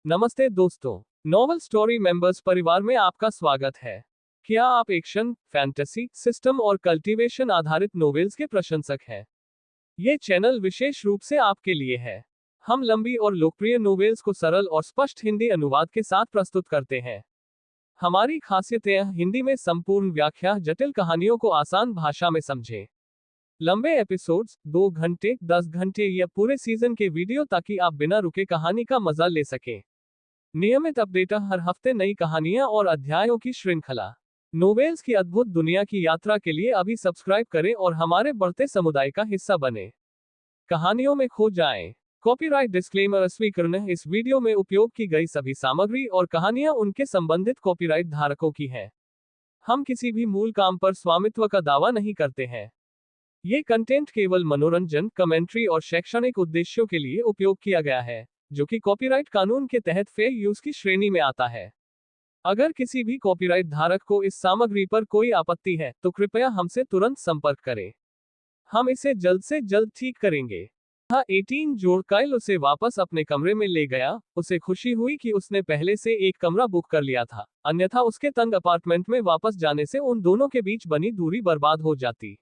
नमस्ते दोस्तों, novel story members परिवार में आपका स्वागत है। क्या आप एक्शन, फैंटेसी, सिस्टम और कल्टीवेशन आधारित नोवेल्स के प्रशंसक हैं? ये चैनल विशेष रूप से आपके लिए है। हम लंबी और लोकप्रिय नोवेल्स को सरल और स्पष्ट हिंदी अनुवाद के साथ प्रस्तुत करते हैं। हमारी खासियतें हिंदी में संपूर्ण व्याख्या, जटिल कहानियों को आसान भाषा में समझें। लंबे एपिसोड्स, 2 घंटे, 10 घंटे या पूरे सीजन के वीडियो ताकि आप बिना रुके कहानी का मजा ले सकें। नियमित अपडेट, हर हफ्ते नई कहानियां और अध्यायों की श्रृंखला। नोवेल्स की अद्भुत दुनिया की यात्रा के लिए अभी सब्सक्राइब करें और हमारे बढ़ते समुदाय का हिस्सा बने। कहानियों में खो जाएं। कॉपीराइट डिस्क्लेमर स्वीकृत। इस वीडियो में उपयोग की गई सभी सामग्री और कहानियां उनके संबंधित कॉपीराइट धारकों की हैं। हम किसी भी मूल काम पर स्वामित्व का दावा नहीं करते हैं। ये कंटेंट केवल मनोरंजन, कमेंट्री और शैक्षणिक उद्देश्यों के लिए उपयोग किया गया है, जो कि कॉपीराइट कानून के तहत फेयर यूज की श्रेणी में आता है। अगर किसी भी कॉपीराइट धारक को इस सामग्री पर कोई आपत्ति है, तो कृपया हमसे तुरंत संपर्क करें। हम इसे जल्द से जल्द ठीक करेंगे। 18 जोड़ काइल उसे वापस अपने कमरे में ले गया। उसे खुशी हुई कि उसने पहले से एक कमरा बुक कर लिया था, अन्यथा उसके तंग अपार्टमेंट में वापस जाने से उन दोनों के बीच बनी दूरी बर्बाद हो जाती।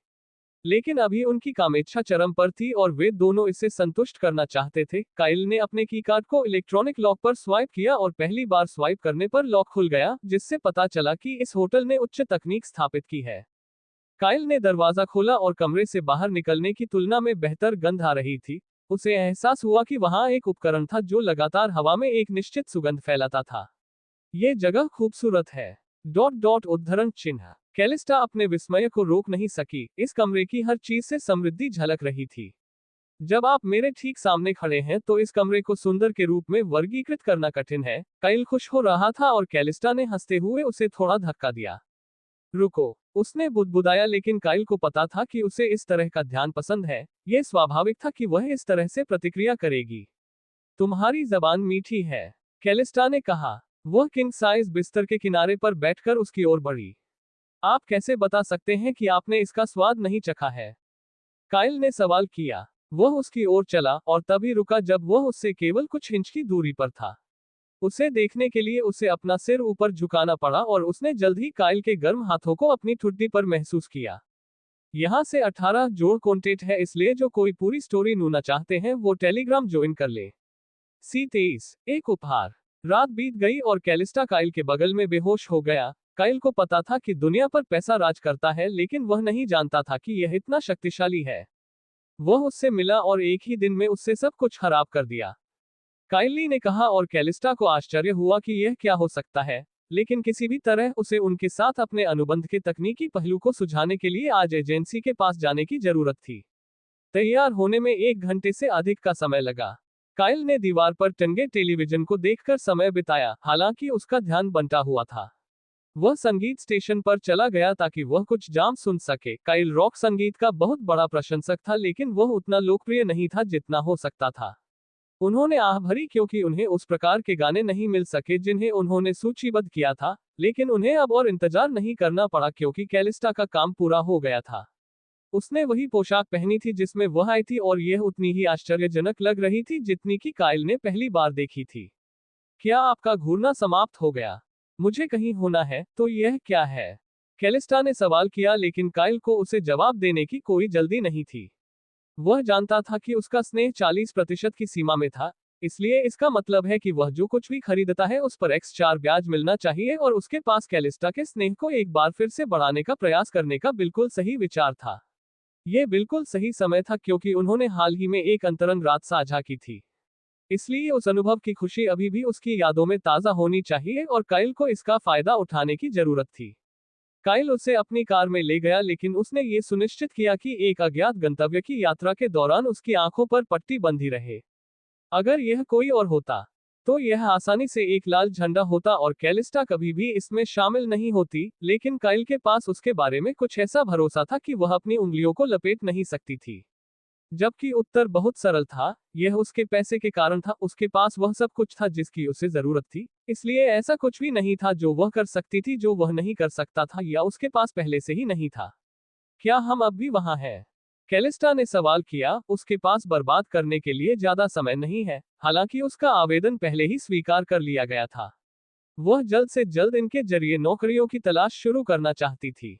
लेकिन अभी उनकी कामेच्छा चरम पर थी और वे दोनों इसे संतुष्ट करना चाहते थे। काइल ने अपने की कार्ड को इलेक्ट्रॉनिक लॉक पर स्वाइप किया और पहली बार स्वाइप करने पर लॉक खुल गया, जिससे पता चला कि इस होटल ने उच्च तकनीक स्थापित की है। काइल ने दरवाजा खोला और कमरे से बाहर निकलने की तुलना में बेहतर गंध आ रही थी। उसे एहसास हुआ कि वहां एक उपकरण था जो लगातार हवा में एक निश्चित सुगंध फैलाता था। ये जगह खूबसूरत है। उद्धरण चिन्ह। कैलिस्टा अपने विस्मय को रोक नहीं सकी। इस कमरे की हर चीज से समृद्धि झलक रही थी। जब आप मेरे ठीक सामने खड़े हैं तो इस कमरे को सुंदर के रूप में वर्गीकृत करना कठिन है। काइल खुश हो रहा था और कैलिस्टा ने हंसते हुए उसे थोड़ा धक्का दिया। रुको, उसने बुदबुदाया, लेकिन काइल को पता था कि उसे इस तरह का ध्यान पसंद है। यह स्वाभाविक था कि वह इस तरह से प्रतिक्रिया करेगी। तुम्हारी जबान मीठी है, कैलिस्टा ने कहा। वह किंग साइज बिस्तर के किनारे पर बैठकर उसकी ओर बढ़ी। आप कैसे बता सकते हैं कि आपने इसका स्वाद नहीं चखा है? काइल ने सवाल किया। वह उसकी ओर चला और तभी रुका जब वह उससे केवल कुछ इंच की दूरी पर था। उसे देखने के लिए उसे अपना सिर ऊपर झुकाना पड़ा और उसने जल्द ही काइल के गर्म हाथों को अपनी ठुड्डी पर महसूस किया। यहाँ से 18 जोड़ कॉन्टेक्ट है, इसलिए जो कोई पूरी स्टोरी नूना चाहते हैं वो टेलीग्राम ज्वाइन कर ले। C23 एक उपहार। रात बीत गई और कैलिस्टा काइल के बगल में बेहोश हो गया। काइल को पता था कि दुनिया पर पैसा राज करता है, लेकिन वह नहीं जानता था कि यह इतना शक्तिशाली है। वह उससे मिला और एक ही दिन में उससे सब कुछ खराब कर दिया। काइली ने कहा और कैलिस्टा को आश्चर्य हुआ कि यह क्या हो सकता है, लेकिन किसी भी तरह उसे उनके साथ अपने अनुबंध के तकनीकी पहलू को सुझाने के लिए आज एजेंसी के पास जाने की जरूरत थी। तैयार होने में 1 घंटे से अधिक का समय लगा। काइल ने दीवार पर टंगे टेलीविजन को देखकर समय बिताया, हालांकि उसका ध्यान बंटा हुआ था। वह संगीत स्टेशन पर चला गया ताकि वह कुछ जाम सुन सके। काइल रॉक संगीत का बहुत बड़ा प्रशंसक था, लेकिन वह उतना लोकप्रिय नहीं था जितना हो सकता था। उन्होंने आह भरी क्योंकि उन्हें उस प्रकार के गाने नहीं मिल सके जिन्हें उन्होंने सूचीबद्ध किया था, लेकिन उन्हें अब और इंतजार नहीं करना पड़ा क्योंकि कैलिस्टा का काम पूरा हो गया था। उसने वही पोशाक पहनी थी जिसमें वह आई थी और यह उतनी ही आश्चर्यजनक लग रही थी जितनी कि काइल ने पहली बार देखी थी। क्या आपका घूरना समाप्त हो गया? मुझे कहीं होना है, तो यह क्या है? कैलिस्टा ने सवाल किया, लेकिन काइल को उसे जवाब देने की कोई जल्दी नहीं थी। वह जानता था कि उसका स्नेह 40% की सीमा में था, इसलिए इसका मतलब है कि वह जो कुछ भी खरीदता है उस पर x4 ब्याज मिलना चाहिए और उसके पास कैलिस्टा के स्नेह को एक बार फिर से बढ़ाने का प्रयास करने का बिल्कुल सही विचार था। यह बिल्कुल सही समय था क्योंकि उन्होंने हाल ही में एक अंतरंग रात साझा की थी। इसलिए उस अनुभव की खुशी अभी भी उसकी यादों में ताज़ा होनी चाहिए और काइल को इसका फायदा उठाने की जरूरत थी। काइल उसे अपनी कार में ले गया, लेकिन उसने ये सुनिश्चित किया कि एक अज्ञात गंतव्य की यात्रा के दौरान उसकी आंखों पर पट्टी बंधी रहे। अगर यह कोई और होता, तो यह आसानी से एक लाल झंडा होता और कैलिस्टा कभी भी इसमें शामिल नहीं होती, लेकिन काइल के पास उसके बारे में कुछ ऐसा भरोसा था कि वह अपनी उंगलियों को लपेट नहीं सकती थी। जबकि उत्तर बहुत सरल था, यह उसके पैसे के कारण था। उसके पास वह सब कुछ था जिसकी उसे जरूरत थी, इसलिए ऐसा कुछ भी नहीं था जो वह कर सकती थी जो वह नहीं कर सकता था या उसके पास पहले से ही नहीं था। क्या हम अब भी वहां हैं? कैलिस्टा ने सवाल किया, उसके पास बर्बाद करने के लिए ज्यादा समय नहीं है, हालांकि उसका आवेदन पहले ही स्वीकार कर लिया गया था। वह जल्द से जल्द इनके जरिए नौकरियों की तलाश शुरू करना चाहती थी।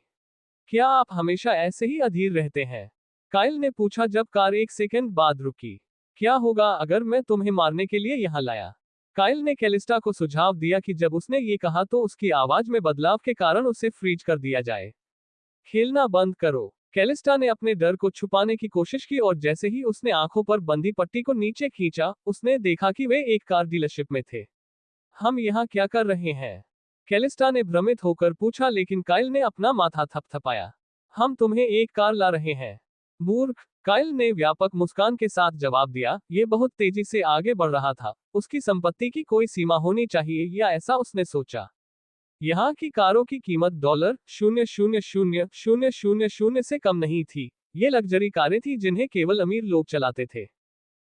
क्या आप हमेशा ऐसे ही अधीर रहते हैं? काइल ने पूछा जब कार एक सेकंड बाद रुकी। क्या होगा अगर मैं तुम्हें मारने के लिए यहाँ लाया? काइल ने कैलिस्टा को सुझाव दिया कि जब उसने ये कहा तो उसकी आवाज में बदलाव के कारण उसे फ्रीज कर दिया जाए। खेलना बंद करो। कैलिस्टा ने अपने डर को छुपाने की कोशिश की और जैसे ही उसने आंखों पर बंधी पट्टी को नीचे खींचा, उसने देखा कि वे एक कार डीलरशिप में थे। हम यहाँ क्या कर रहे हैं? कैलिस्टा ने भ्रमित होकर पूछा, लेकिन काइल ने अपना माथा थपथपाया। हम तुम्हें एक कार ला रहे हैं। मूर्ख, काइल ने व्यापक मुस्कान के साथ जवाब दिया। ये बहुत तेजी से आगे बढ़ रहा था। उसकी संपत्ति की कोई सीमा होनी चाहिए, या ऐसा उसने सोचा। यहाँ की कारों की कीमत $0,000,000 से कम नहीं थी। ये लग्जरी कारें थी जिन्हें केवल अमीर लोग चलाते थे।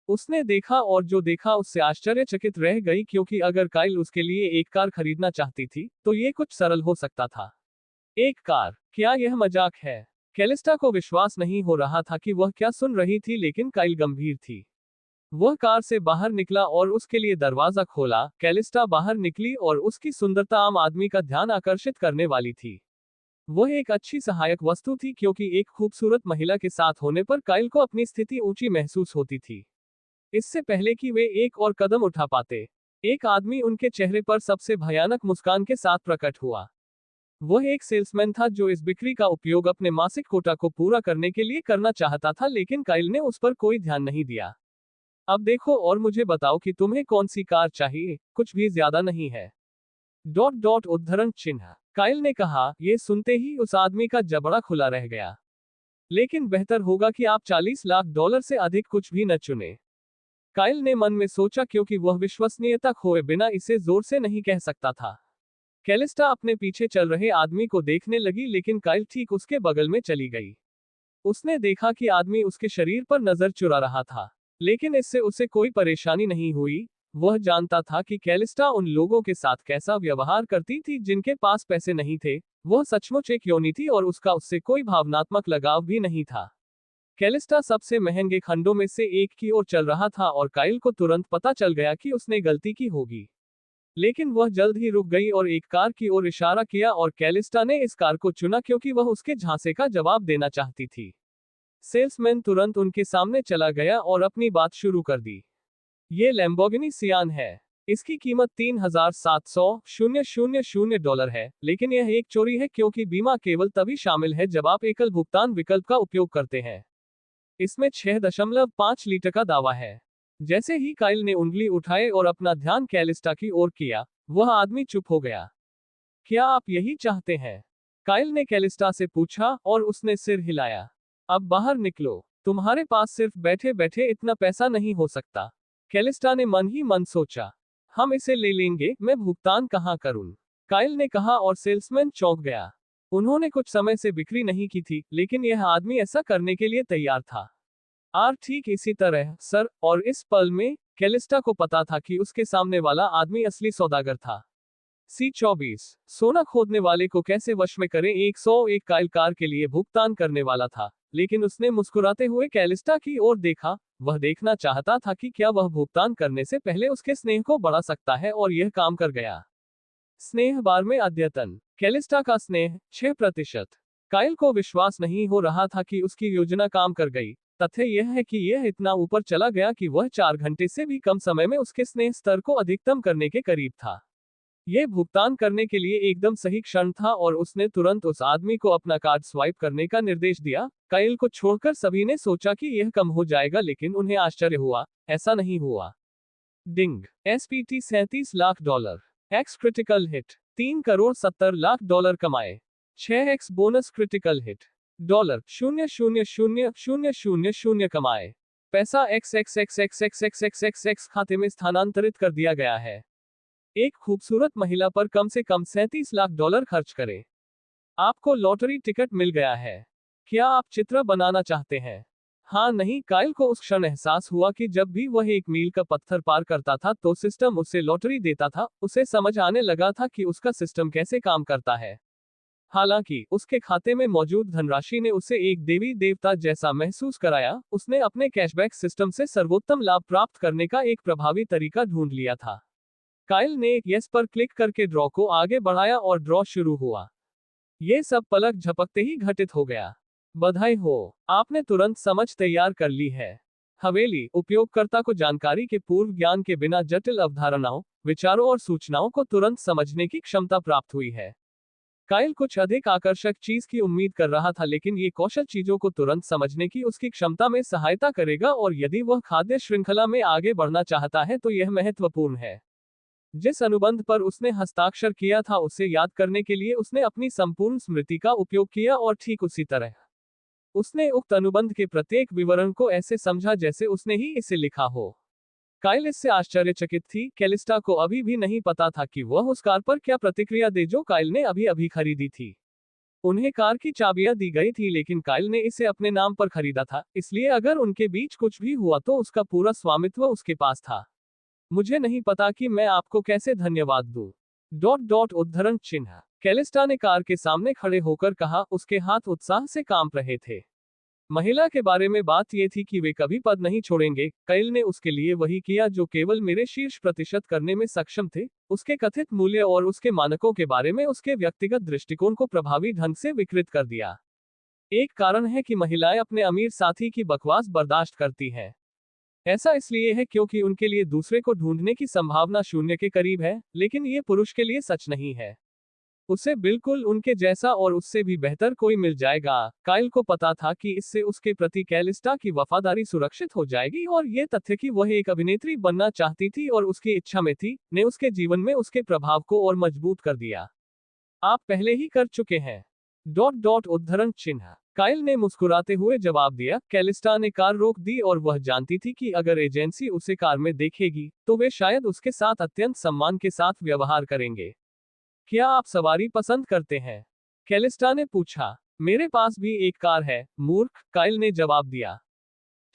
उसने देखा और जो देखा उससे आश्चर्यचकित रह गई, क्योंकि अगर काइल उसके लिए एक कार खरीदना चाहती थी तो ये कुछ सरल हो सकता था। एक कार? क्या यह मजाक है? कैलिस्टा को विश्वास नहीं हो रहा था कि वह क्या सुन रही थी, लेकिन काइल गंभीर थी। वह कार से बाहर निकला और उसके लिए दरवाजा खोला। कैलिस्टा बाहर निकली और उसकी सुंदरता आम आदमी का ध्यान आकर्षित करने वाली थी। वह एक अच्छी सहायक वस्तु थी, क्योंकि एक खूबसूरत महिला के साथ होने पर काइल को अपनी स्थिति ऊंची महसूस होती थी। इससे पहले कि वे एक और कदम उठा पाते, एक आदमी उनके चेहरे पर सबसे भयानक मुस्कान के साथ प्रकट हुआ। वह एक सेल्समैन था जो इस बिक्री का उपयोग अपने मासिक कोटा को पूरा करने के लिए करना चाहता था, लेकिन काइल ने उस पर कोई ध्यान नहीं दिया। अब देखो और मुझे बताओ कि तुम्हें कौन सी कार चाहिए, कुछ भी ज्यादा नहीं है। उद्धरण चिन्ह। काइल ने कहा। यह सुनते ही उस आदमी का जबड़ा खुला रह गया। लेकिन बेहतर होगा कि आप $40 लाख से अधिक कुछ भी न चुने। काइल ने मन में सोचा, क्योंकि वह विश्वसनीयता खोए बिना इसे जोर से नहीं कह सकता था। कैलिस्टा अपने पीछे चल रहे आदमी को देखने लगी, लेकिन काइल ठीक उसके बगल में चली गई। उसने देखा कि आदमी उसके शरीर पर नजर चुरा रहा था, लेकिन इससे उसे कोई परेशानी नहीं हुई। वह जानता था कि कैलिस्टा उन लोगों के साथ कैसा व्यवहार करती थी जिनके पास पैसे नहीं थे। वह सचमुच एक योनि थी और उसका उससे कोई भावनात्मक लगाव भी नहीं था। कैलिस्टा सबसे महंगे खंडों में से एक की ओर चल रहा था और काइल को तुरंत पता चल गया कि उसने गलती की होगी। लेकिन वह जल्द ही रुक गई और एक कार की ओर इशारा किया, और कैलिस्टा ने इस कार को चुना क्योंकि वह उसके झांसे का जवाब देना चाहती थी। सेल्समैन तुरंत उनके सामने चला गया और अपनी बात शुरू कर दी। ये लैम्बोर्गिनी सियान है। इसकी कीमत $3,700,000 है, लेकिन यह एक चोरी है क्योंकि बीमा केवल तभी शामिल है जब आप एकल भुगतान विकल्प का उपयोग करते हैं। इसमें 6.5 लीटर का दावा है। जैसे ही काइल ने उंगली उठाए और अपना ध्यान कैलिस्टा की ओर किया, वह आदमी चुप हो गया। क्या आप यही चाहते हैं? काइल ने कैलिस्टा से पूछा, और उसने सिर हिलाया। अब बाहर निकलो। तुम्हारे पास सिर्फ बैठे बैठे इतना पैसा नहीं हो सकता। कैलिस्टा ने मन ही मन सोचा। हम इसे ले लेंगे, मैं भुगतान कहाँ करूं? काइल ने कहा, और सेल्समैन चौंक गया। उन्होंने कुछ समय से बिक्री नहीं की थी, लेकिन यह आदमी ऐसा करने के लिए तैयार था। ठीक इसी तरह, सर। और इस पल में कैलिस्टा को पता था कि उसके सामने वाला आदमी असली सौदागर था। C24 सोना खोदने वाले को कैसे वश में करें। 101 काइल कार के लिए भुगतान करने वाला था, लेकिन उसने मुस्कुराते हुए कैलिस्टा की ओर देखा। वह देखना चाहता था कि क्या वह भुगतान करने से पहले उसके स्नेह को बढ़ा सकता है, और यह काम कर गया। स्नेह बार में अद्यतन। कैलिस्टा का स्नेह 6%। काइल को विश्वास नहीं हो रहा था कि उसकी योजना काम कर गई। तथ्य यह है कि यह इतना ऊपर चला गया कि वह 4 घंटे से भी कम समय में उसके स्नेह स्तर को अधिकतम करने के करीब था। यह भुगतान करने के लिए एकदम सही क्षण था, और उसने तुरंत उस आदमी को अपना कार्ड स्वाइप करने का निर्देश दिया। काइल को छोड़कर सभी ने सोचा कि यह कम हो जाएगा, लेकिन उन्हें आश्चर्य हुआ, ऐसा नहीं हुआ। डिंग। SPT $37 lakh. X critical hit. $3,70,00,000 कमाए। 6x bonus critical hit. $0,000,000 कमाए। पैसा XXXXXXXX खाते में स्थानांतरित कर दिया गया है। एक खूबसूरत महिला पर कम से कम $37 लाख खर्च करें। आपको लॉटरी टिकट मिल गया है। क्या आप चित्र बनाना चाहते हैं? हाँ नहीं। काइल को उस क्षण एहसास हुआ कि जब भी वह एक मील का पत्थर पार करता था तो सिस्टम उसे लॉटरी देता था। उसे समझ आने लगा था कि उसका सिस्टम कैसे काम करता है। हालांकि उसके खाते में मौजूद धनराशि ने उसे एक देवी देवता जैसा महसूस कराया। उसने अपने कैशबैक सिस्टम से सर्वोत्तम लाभ प्राप्त करने का एक प्रभावी तरीका ढूंढ लिया था। काइल ने यस पर क्लिक करके ड्रॉ को आगे बढ़ाया और ड्रॉ शुरू हुआ। ये सब पलक झपकते ही घटित हो गया। बधाई हो, आपने तुरंत समझ तैयार कर ली है। हवेली उपयोगकर्ता को जानकारी के पूर्व ज्ञान के बिना जटिल अवधारणाओं, विचारों और सूचनाओं को तुरंत समझने की क्षमता प्राप्त हुई है। काइल कुछ अधिक आकर्षक चीज की उम्मीद कर रहा था, लेकिन ये कौशल चीजों को तुरंत समझने की उसकी क्षमता में सहायता करेगा, और यदि वह खाद्य श्रृंखला में आगे बढ़ना चाहता है तो यह महत्वपूर्ण है। जिस अनुबंध पर उसने हस्ताक्षर किया था उसे याद करने के लिए उसने अपनी संपूर्ण स्मृति का उपयोग किया, और ठीक उसी तरह उसने उक्त अनुबंध के प्रत्येक विवरण को ऐसे समझा जैसे उसने ही इसे लिखा हो। काइल इससे आश्चर्यचकित थी। कैलिस्टा को अभी भी नहीं पता था कि वह उस कार पर क्या प्रतिक्रिया दे जो काइल ने अभी अभी खरीदी थी। उन्हें कार की चाबियां दी गई थी, लेकिन काइल ने इसे अपने नाम पर खरीदा था, इसलिए अगर उनके बीच कुछ भी हुआ तो उसका पूरा स्वामित्व उसके पास था। मुझे नहीं पता कि मैं आपको कैसे धन्यवाद दूं। उद्धरण चिन्ह। कैलिस्टा ने कार के सामने खड़े होकर कहा, उसके हाथ उत्साह से कांप रहे थे। महिला के बारे में बात यह थी कि वे कभी पद नहीं छोड़ेंगे। काइल ने उसके लिए वही किया जो केवल मेरे शीर्ष प्रतिशत करने में सक्षम थे, उसके कथित मूल्य और उसके मानकों के बारे में उसके व्यक्तिगत दृष्टिकोण को प्रभावी ढंग से विकृत कर दिया। एक कारण है कि महिलाएं अपने अमीर साथी की बकवास बर्दाश्त करती हैं। ऐसा इसलिए है क्योंकि उनके लिए दूसरे को ढूंढने की संभावना शून्य के करीब है, लेकिन ये पुरुष के लिए सच नहीं है। उसे बिल्कुल उनके जैसा और उससे भी बेहतर कोई मिल जाएगा। काइल को पता था कि इससे उसके प्रति कैलिस्टा की वफादारी सुरक्षित हो जाएगी, और ये तथ्य कि वह एक अभिनेत्री बनना चाहती थी और उसकी इच्छा में थी, ने उसके जीवन में उसके प्रभाव को और मजबूत कर दिया। आप पहले ही कर चुके हैं। उद्धरण चिन्ह। काइल ने मुस्कुराते हुए जवाब दिया। कैलिस्टा ने कार रोक दी, और वह जानती थी कि अगर एजेंसी उसे कार में देखेगी तो वे शायद उसके साथ अत्यंत सम्मान के साथ व्यवहार करेंगे। क्या आप सवारी पसंद करते हैं? कैलिस्टा ने पूछा। मेरे पास भी एक कार है, मूर्ख, काइल ने जवाब दिया।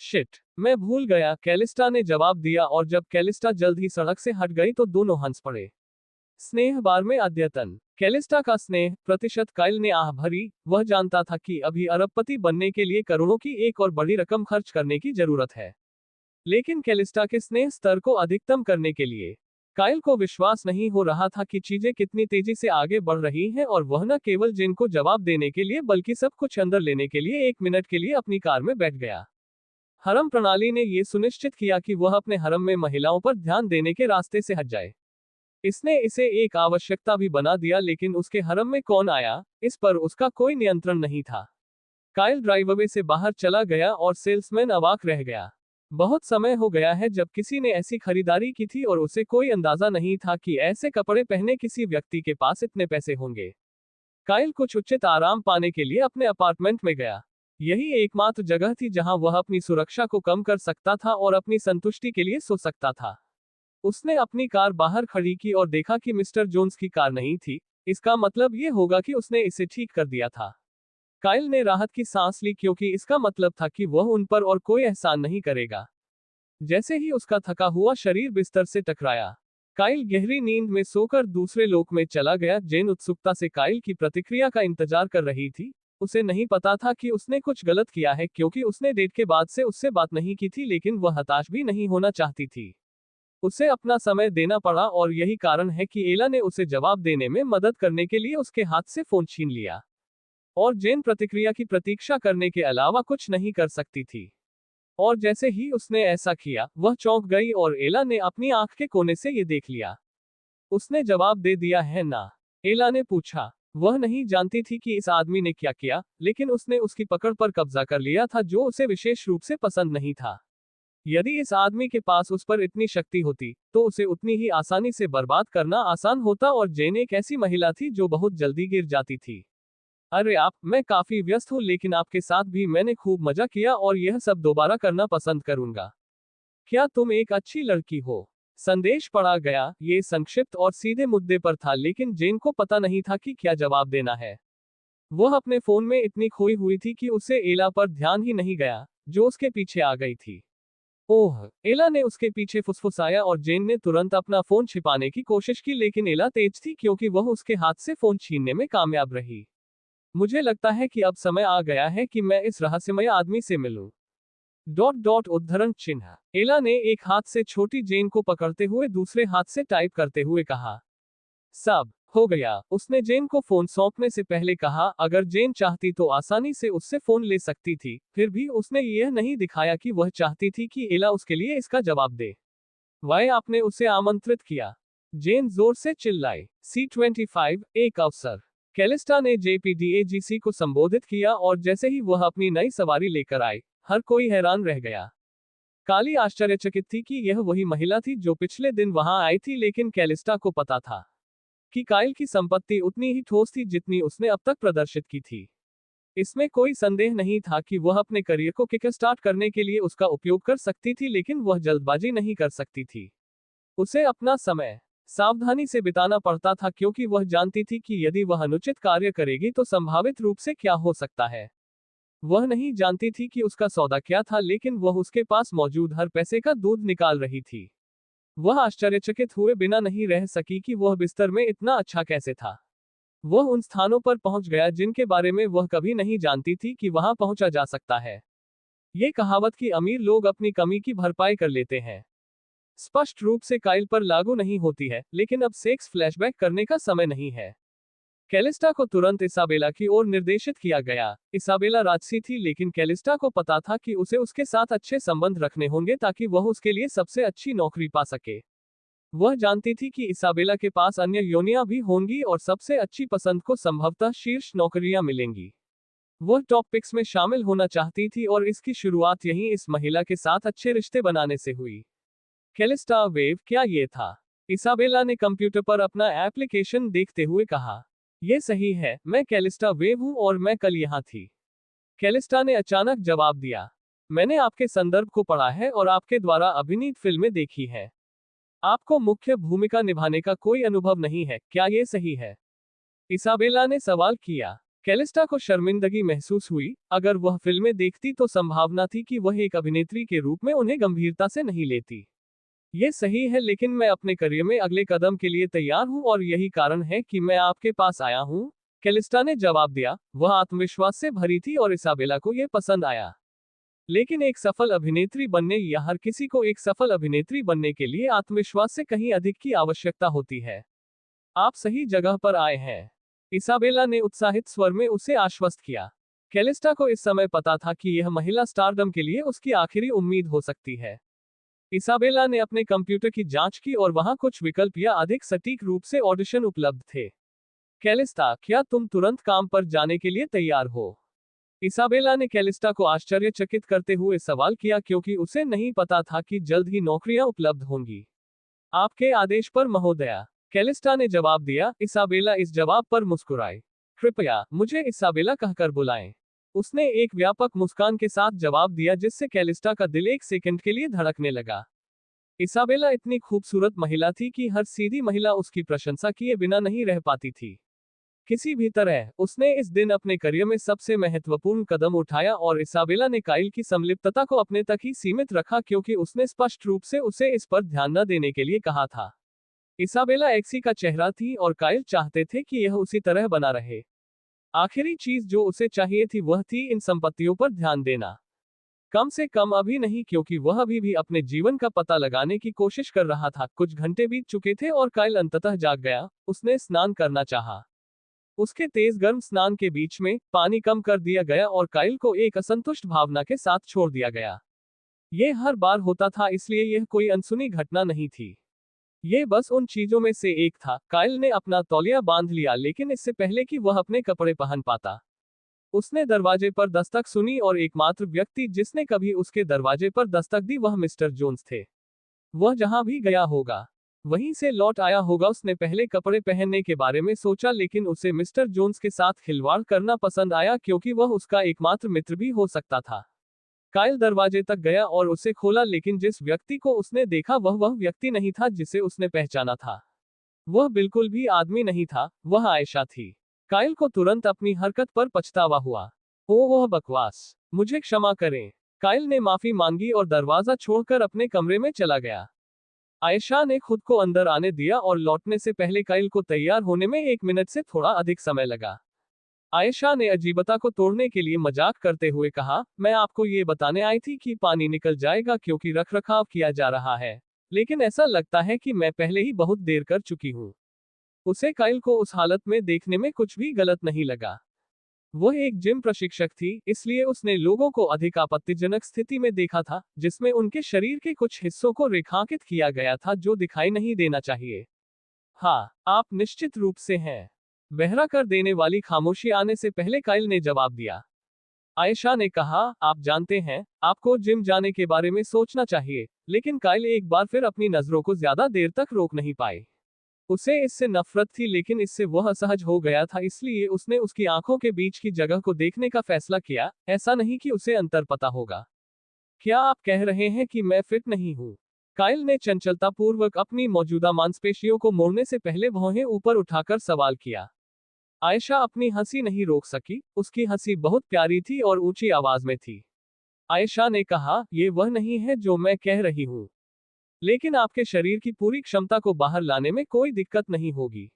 शिट, मैं भूल गया, कैलिस्टा ने जवाब दिया, और जब कैलिस्टा जल्द ही सड़क से हट गई तो दोनों हंस पड़े। स्नेह बार में अद्यतन। कैलिस्टा का स्नेह प्रतिशत। काइल ने आह भरी। वह जानता था कि अभी अरबपति बनने के लिए करोड़ों की एक और बड़ी रकम खर्च करने की जरूरत है, लेकिन कैलिस्टा के स्नेह स्तर को अधिकतम करने के लिए काइल को विश्वास नहीं हो रहा था कि चीजें कितनी तेजी से आगे बढ़ रही हैं, और वह न केवल जिन को जवाब देने के लिए बल्कि सब कुछ अंदर लेने के लिए 1 मिनट के लिए अपनी कार में बैठ गया। हरम प्रणाली ने यह सुनिश्चित किया कि वह अपने हरम में महिलाओं पर ध्यान देने के रास्ते से हट जाए। इसने इसे एक आवश्यकता भी बना दिया, लेकिन उसके हरम में कौन आया, इस पर उसका कोई नियंत्रण नहीं था। काइल ड्राइववे से बाहर चला गया और सेल्समैन अवाक रह गया। बहुत समय हो गया है जब किसी ने ऐसी खरीदारी की थी, और उसे कोई अंदाजा नहीं था कि ऐसे कपड़े पहने किसी व्यक्ति के पास इतने पैसे होंगे। काइल कुछ उचित आराम पाने के लिए अपने अपार्टमेंट में गया। यही एकमात्र जगह थी जहां वह अपनी सुरक्षा को कम कर सकता था और अपनी संतुष्टि के लिए सो सकता था। उसने अपनी कार बाहर खड़ी की और देखा कि मिस्टर जोन्स की कार नहीं थी। इसका मतलब यह होगा कि उसने इसे ठीक कर दिया था। काइल ने राहत की सांस ली, क्योंकि इसका मतलब था कि वह उन पर और कोई एहसान नहीं करेगा। जैसे ही उसका थका हुआ शरीर बिस्तर से टकराया, काइल गहरी नींद में सोकर दूसरे लोक में चला गया। जेन उत्सुकता से काइल की प्रतिक्रिया का इंतजार कर रही थी। उसे नहीं पता था कि उसने कुछ गलत किया है, क्योंकि उसने डेट के बाद से उससे बात नहीं की थी, लेकिन वह हताश भी नहीं होना चाहती थी। उसे अपना समय देना पड़ा, और यही कारण है कि एला ने उसे जवाब देने में मदद करने के लिए उसके हाथ से फोन छीन लिया, और जेन प्रतिक्रिया की प्रतीक्षा करने के अलावा कुछ नहीं कर सकती थी। और जैसे ही उसने ऐसा किया, वह चौंक गई, और एला ने अपनी आंख के कोने से ये देख लिया। उसने जवाब दे दिया है ना? एला ने पूछा। वह नहीं जानती थी कि इस आदमी ने क्या किया, लेकिन उसने उसकी पकड़ पर कब्जा कर लिया था, जो उसे विशेष रूप से पसंद नहीं था। यदि इस आदमी के पास उस पर इतनी शक्ति होती, तो उसे उतनी ही आसानी से बर्बाद करना आसान होता, और जेन एक ऐसी महिला थी जो बहुत जल्दी गिर जाती थी। अरे मैं काफी व्यस्त हूँ, लेकिन आपके साथ भी मैंने खूब मजा किया, और यह सब दोबारा करना पसंद करूंगा। क्या तुम एक अच्छी लड़की हो? संदेश पढ़ा गया। ये संक्षिप्त और सीधे मुद्दे पर था, लेकिन जेन को पता नहीं था कि क्या जवाब देना है। वह अपने फोन में इतनी खोई हुई थी कि उसे एला पर ध्यान ही नहीं गया, जो उसके पीछे आ गई थी। ओह, एला ने उसके पीछे फुसफुसाया, और जेन ने तुरंत अपना फोन छिपाने की कोशिश की, लेकिन एला तेज थी, क्योंकि वह उसके हाथ से फोन छीनने में कामयाब रही। मुझे लगता है कि अब समय आ गया है कि मैं इस रहस्यमय आदमी से मिलूं। उद्धरण चिन्ह। एला ने एक हाथ से छोटी जेन को पकड़ते हुए दूसरे हाथ से टाइप करते हुए कहा। सब हो गया। उसने जेन को फोन सौंपने से पहले कहा, अगर जेन चाहती तो आसानी से उससे फोन ले सकती थी, फिर भी उसने यह नहीं दिखाया कि वह चाहती थी कि एला उसके लिए इसका जवाब दे। वाई आपने उसे आमंत्रित किया? जेन जोर से चिल्लाई। C25 एक अवसर। कैलिस्टा ने JPDAGC को संबोधित किया और जैसे ही वह अपनी नई सवारी लेकर आई, हर कोई हैरान रह गया। काली आश्चर्यचकित थी कि यह वही महिला थी जो पिछले दिन वहां आई थी, लेकिन कैलिस्टा को पता था कि काइल की संपत्ति उतनी ही ठोस थी जितनी उसने अब तक प्रदर्शित की थी। इसमें कोई संदेह नहीं था कि वह अपने करियर को किकस्टार्ट करने के लिए उसका उपयोग कर सकती थी, लेकिन वह जल्दबाजी नहीं कर सकती थी। उसे अपना समय सावधानी से बिताना पड़ता था, क्योंकि वह जानती थी कि यदि वह अनुचित कार्य करेगी तो संभावित रूप से क्या हो सकता है। वह नहीं जानती थी कि उसका सौदा क्या था, लेकिन वह उसके पास मौजूद हर पैसे का दूध निकाल रही थी। वह आश्चर्यचकित हुए बिना नहीं रह सकी कि वह बिस्तर में इतना अच्छा कैसे था। वह उन स्थानों पर पहुंच गया जिनके बारे में वह कभी नहीं जानती थी कि वहां पहुंचा जा सकता है। ये कहावत कि अमीर लोग अपनी कमी की भरपाई कर लेते हैं, स्पष्ट रूप से काइल पर लागू नहीं होती है, लेकिन अब सेक्स फ्लैशबैक करने का समय नहीं है। कैलिस्टा को तुरंत इसाबेला की ओर निर्देशित किया गया। इसाबेला राजसी थी, लेकिन कैलिस्टा को पता था कि उसे उसके साथ अच्छे संबंध रखने होंगे ताकि वह उसके लिए सबसे अच्छी नौकरी पा सके। वह जानती थी कि इसाबेला के पास अन्य योनियां भी होंगी और सबसे अच्छी पसंद को संभवतः शीर्ष नौकरियां मिलेंगी। वह टॉप पिक्स में शामिल होना चाहती थी और इसकी शुरुआत यहीं इस महिला के साथ अच्छे रिश्ते बनाने से हुई। कैलिस्टा वेव, क्या ये था? इसाबेला ने कंप्यूटर पर अपना एप्लीकेशन देखते हुए कहा। यह सही है, मैं कैलिस्टा वेव हूं और मैं कल यहां थी। कैलिस्टा ने अचानक जवाब दिया। मैंने आपके संदर्भ को पढ़ा है और आपके द्वारा अभिनीत फिल्में देखी हैं। आपको मुख्य भूमिका निभाने का कोई अनुभव नहीं है, क्या यह सही है? इसाबेला ने सवाल किया। कैलिस्टा को शर्मिंदगी महसूस हुई। अगर वह फिल्में देखती तो संभावना थी कि वह एक अभिनेत्री के रूप में उन्हें गंभीरता से नहीं लेती। यह सही है, लेकिन मैं अपने करियर में अगले कदम के लिए तैयार हूं और यही कारण है कि मैं आपके पास आया हूं, कैलिस्टा ने जवाब दिया। वह आत्मविश्वास से भरी थी और इसाबेला को यह पसंद आया। लेकिन एक सफल अभिनेत्री बनने या हर किसी को एक सफल अभिनेत्री बनने के लिए आत्मविश्वास से कहीं अधिक की आवश्यकता होती है। आप सही जगह पर आए हैं, इसाबेला ने उत्साहित स्वर में उसे आश्वस्त किया। कैलिस्टा को इस समय पता था कि यह महिला स्टारडम के लिए उसकी आखिरी उम्मीद हो सकती है। इसाबेला ने अपने कंप्यूटर की जांच की और वहां कुछ विकल्प या अधिक सटीक रूप से ऑडिशन उपलब्ध थे। कैलिस्टा, क्या तुम तुरंत काम पर जाने के लिए तैयार हो? इसाबेला ने कैलिस्टा को आश्चर्यचकित करते हुए सवाल किया, क्योंकि उसे नहीं पता था कि जल्द ही नौकरियां उपलब्ध होंगी। आपके आदेश पर महोदया, कैलिस्टा ने जवाब दिया। इसाबेला इस जवाब पर मुस्कुराई। कृपया मुझे इसाबेला कहकर बुलाएं। उसने एक व्यापक मुस्कान के साथ जवाब दिया, जिससे कैलिस्टा का दिल एक सेकंड के लिए धड़कने लगा। इसाबेला इतनी खूबसूरत महिला थी कि हर सीधी महिला उसकी प्रशंसा किए बिना नहीं रह पाती थी। किसी भी तरह उसने इस दिन अपने करियर में सबसे महत्वपूर्ण कदम उठाया और इसाबेला ने काइल की संलिप्तता को अपने तक ही सीमित रखा, क्योंकि उसने स्पष्ट रूप से उसे इस पर ध्यान न देने के लिए कहा था। इसाबेला एक्सी का चेहरा थी और काइल चाहते थे कि यह उसी तरह बना रहे। आखिरी चीज जो उसे चाहिए थी वह थी इन संपत्तियों पर ध्यान देना। कम से कम अभी नहीं, क्योंकि वह अभी भी अपने जीवन का पता लगाने की कोशिश कर रहा था। कुछ घंटे बीत चुके थे और काइल अंततः जाग गया। उसने स्नान करना चाहा। उसके तेज गर्म स्नान के बीच में पानी कम कर दिया गया और काइल को एक असंतुष्ट भावना के साथ छोड़ दिया गया। यह हर बार होता था, इसलिए यह कोई अनसुनी घटना नहीं थी। यह बस उन चीजों में से एक था। काइल ने अपना तौलिया बांध लिया, लेकिन इससे पहले कि वह अपने कपड़े पहन पाता, उसने दरवाजे पर दस्तक सुनी और एकमात्र व्यक्ति जिसने कभी उसके दरवाजे पर दस्तक दी वह मिस्टर जोन्स थे। वह जहां भी गया होगा, वहीं से लौट आया होगा। उसने पहले कपड़े पहनने के बारे में सोचा, लेकिन उसे मिस्टर जोन्स के साथ खिलवाड़ करना पसंद आया, क्योंकि वह उसका एकमात्र मित्र भी हो सकता था। काइल दरवाजे तक गया और उसे खोला, लेकिन जिस व्यक्ति को उसने देखा वह व्यक्ति नहीं था जिसे उसने पहचाना था। वह बिल्कुल भी आदमी नहीं था, वह आयशा थी। काइल को तुरंत अपनी हरकत पर पछतावा हुआ। वह बकवास, मुझे क्षमा करें। काइल ने माफी मांगी और दरवाजा छोड़कर अपने कमरे में चला गया। आयशा ने खुद को अंदर आने दिया और लौटने से पहले काइल को तैयार होने में 1 मिनट से थोड़ा अधिक समय लगा। आयशा ने अजीबता को तोड़ने के लिए मजाक करते हुए कहा, मैं आपको ये बताने आई थी कि पानी निकल जाएगा क्योंकि रखरखाव किया जा रहा है, लेकिन ऐसा लगता है कि मैं पहले ही बहुत देर कर चुकी हूँ। उसे काइल को उस हालत में देखने में कुछ भी गलत नहीं लगा। वह एक जिम प्रशिक्षक थी, इसलिए उसने लोगों को अधिक आपत्तिजनक स्थिति में देखा था, जिसमें उनके शरीर के कुछ हिस्सों को रेखांकित किया गया था जो दिखाई नहीं देना चाहिए। हाँ, आप निश्चित रूप से हैं। बहरा कर देने वाली खामोशी आने से पहले काइल ने जवाब दिया। आयशा ने कहा, आप जानते हैं, आपको जिम जाने के बारे में सोचना चाहिए, लेकिन काइल एक बार फिर अपनी नजरों को ज्यादा देर तक रोक नहीं पाए। उसे इससे नफरत थी, लेकिन इससे वह असहज हो गया था, इसलिए उसने उसकी आंखों के बीच की जगह को देखने का फैसला किया, ऐसा नहीं कि उसे अंतर पता होगा। क्या आप कह रहे हैं कि मैं फिट नहीं हूँ? काइल ने चंचलतापूर्वक अपनी मौजूदा मांसपेशियों को मोड़ने से पहले भौहें ऊपर उठाकर सवाल किया। आयशा अपनी हंसी नहीं रोक सकी, उसकी हंसी बहुत प्यारी थी और ऊंची आवाज में थी। आयशा ने कहा, ये वह नहीं है जो मैं कह रही हूँ, लेकिन आपके शरीर की पूरी क्षमता को बाहर लाने में कोई दिक्कत नहीं होगी।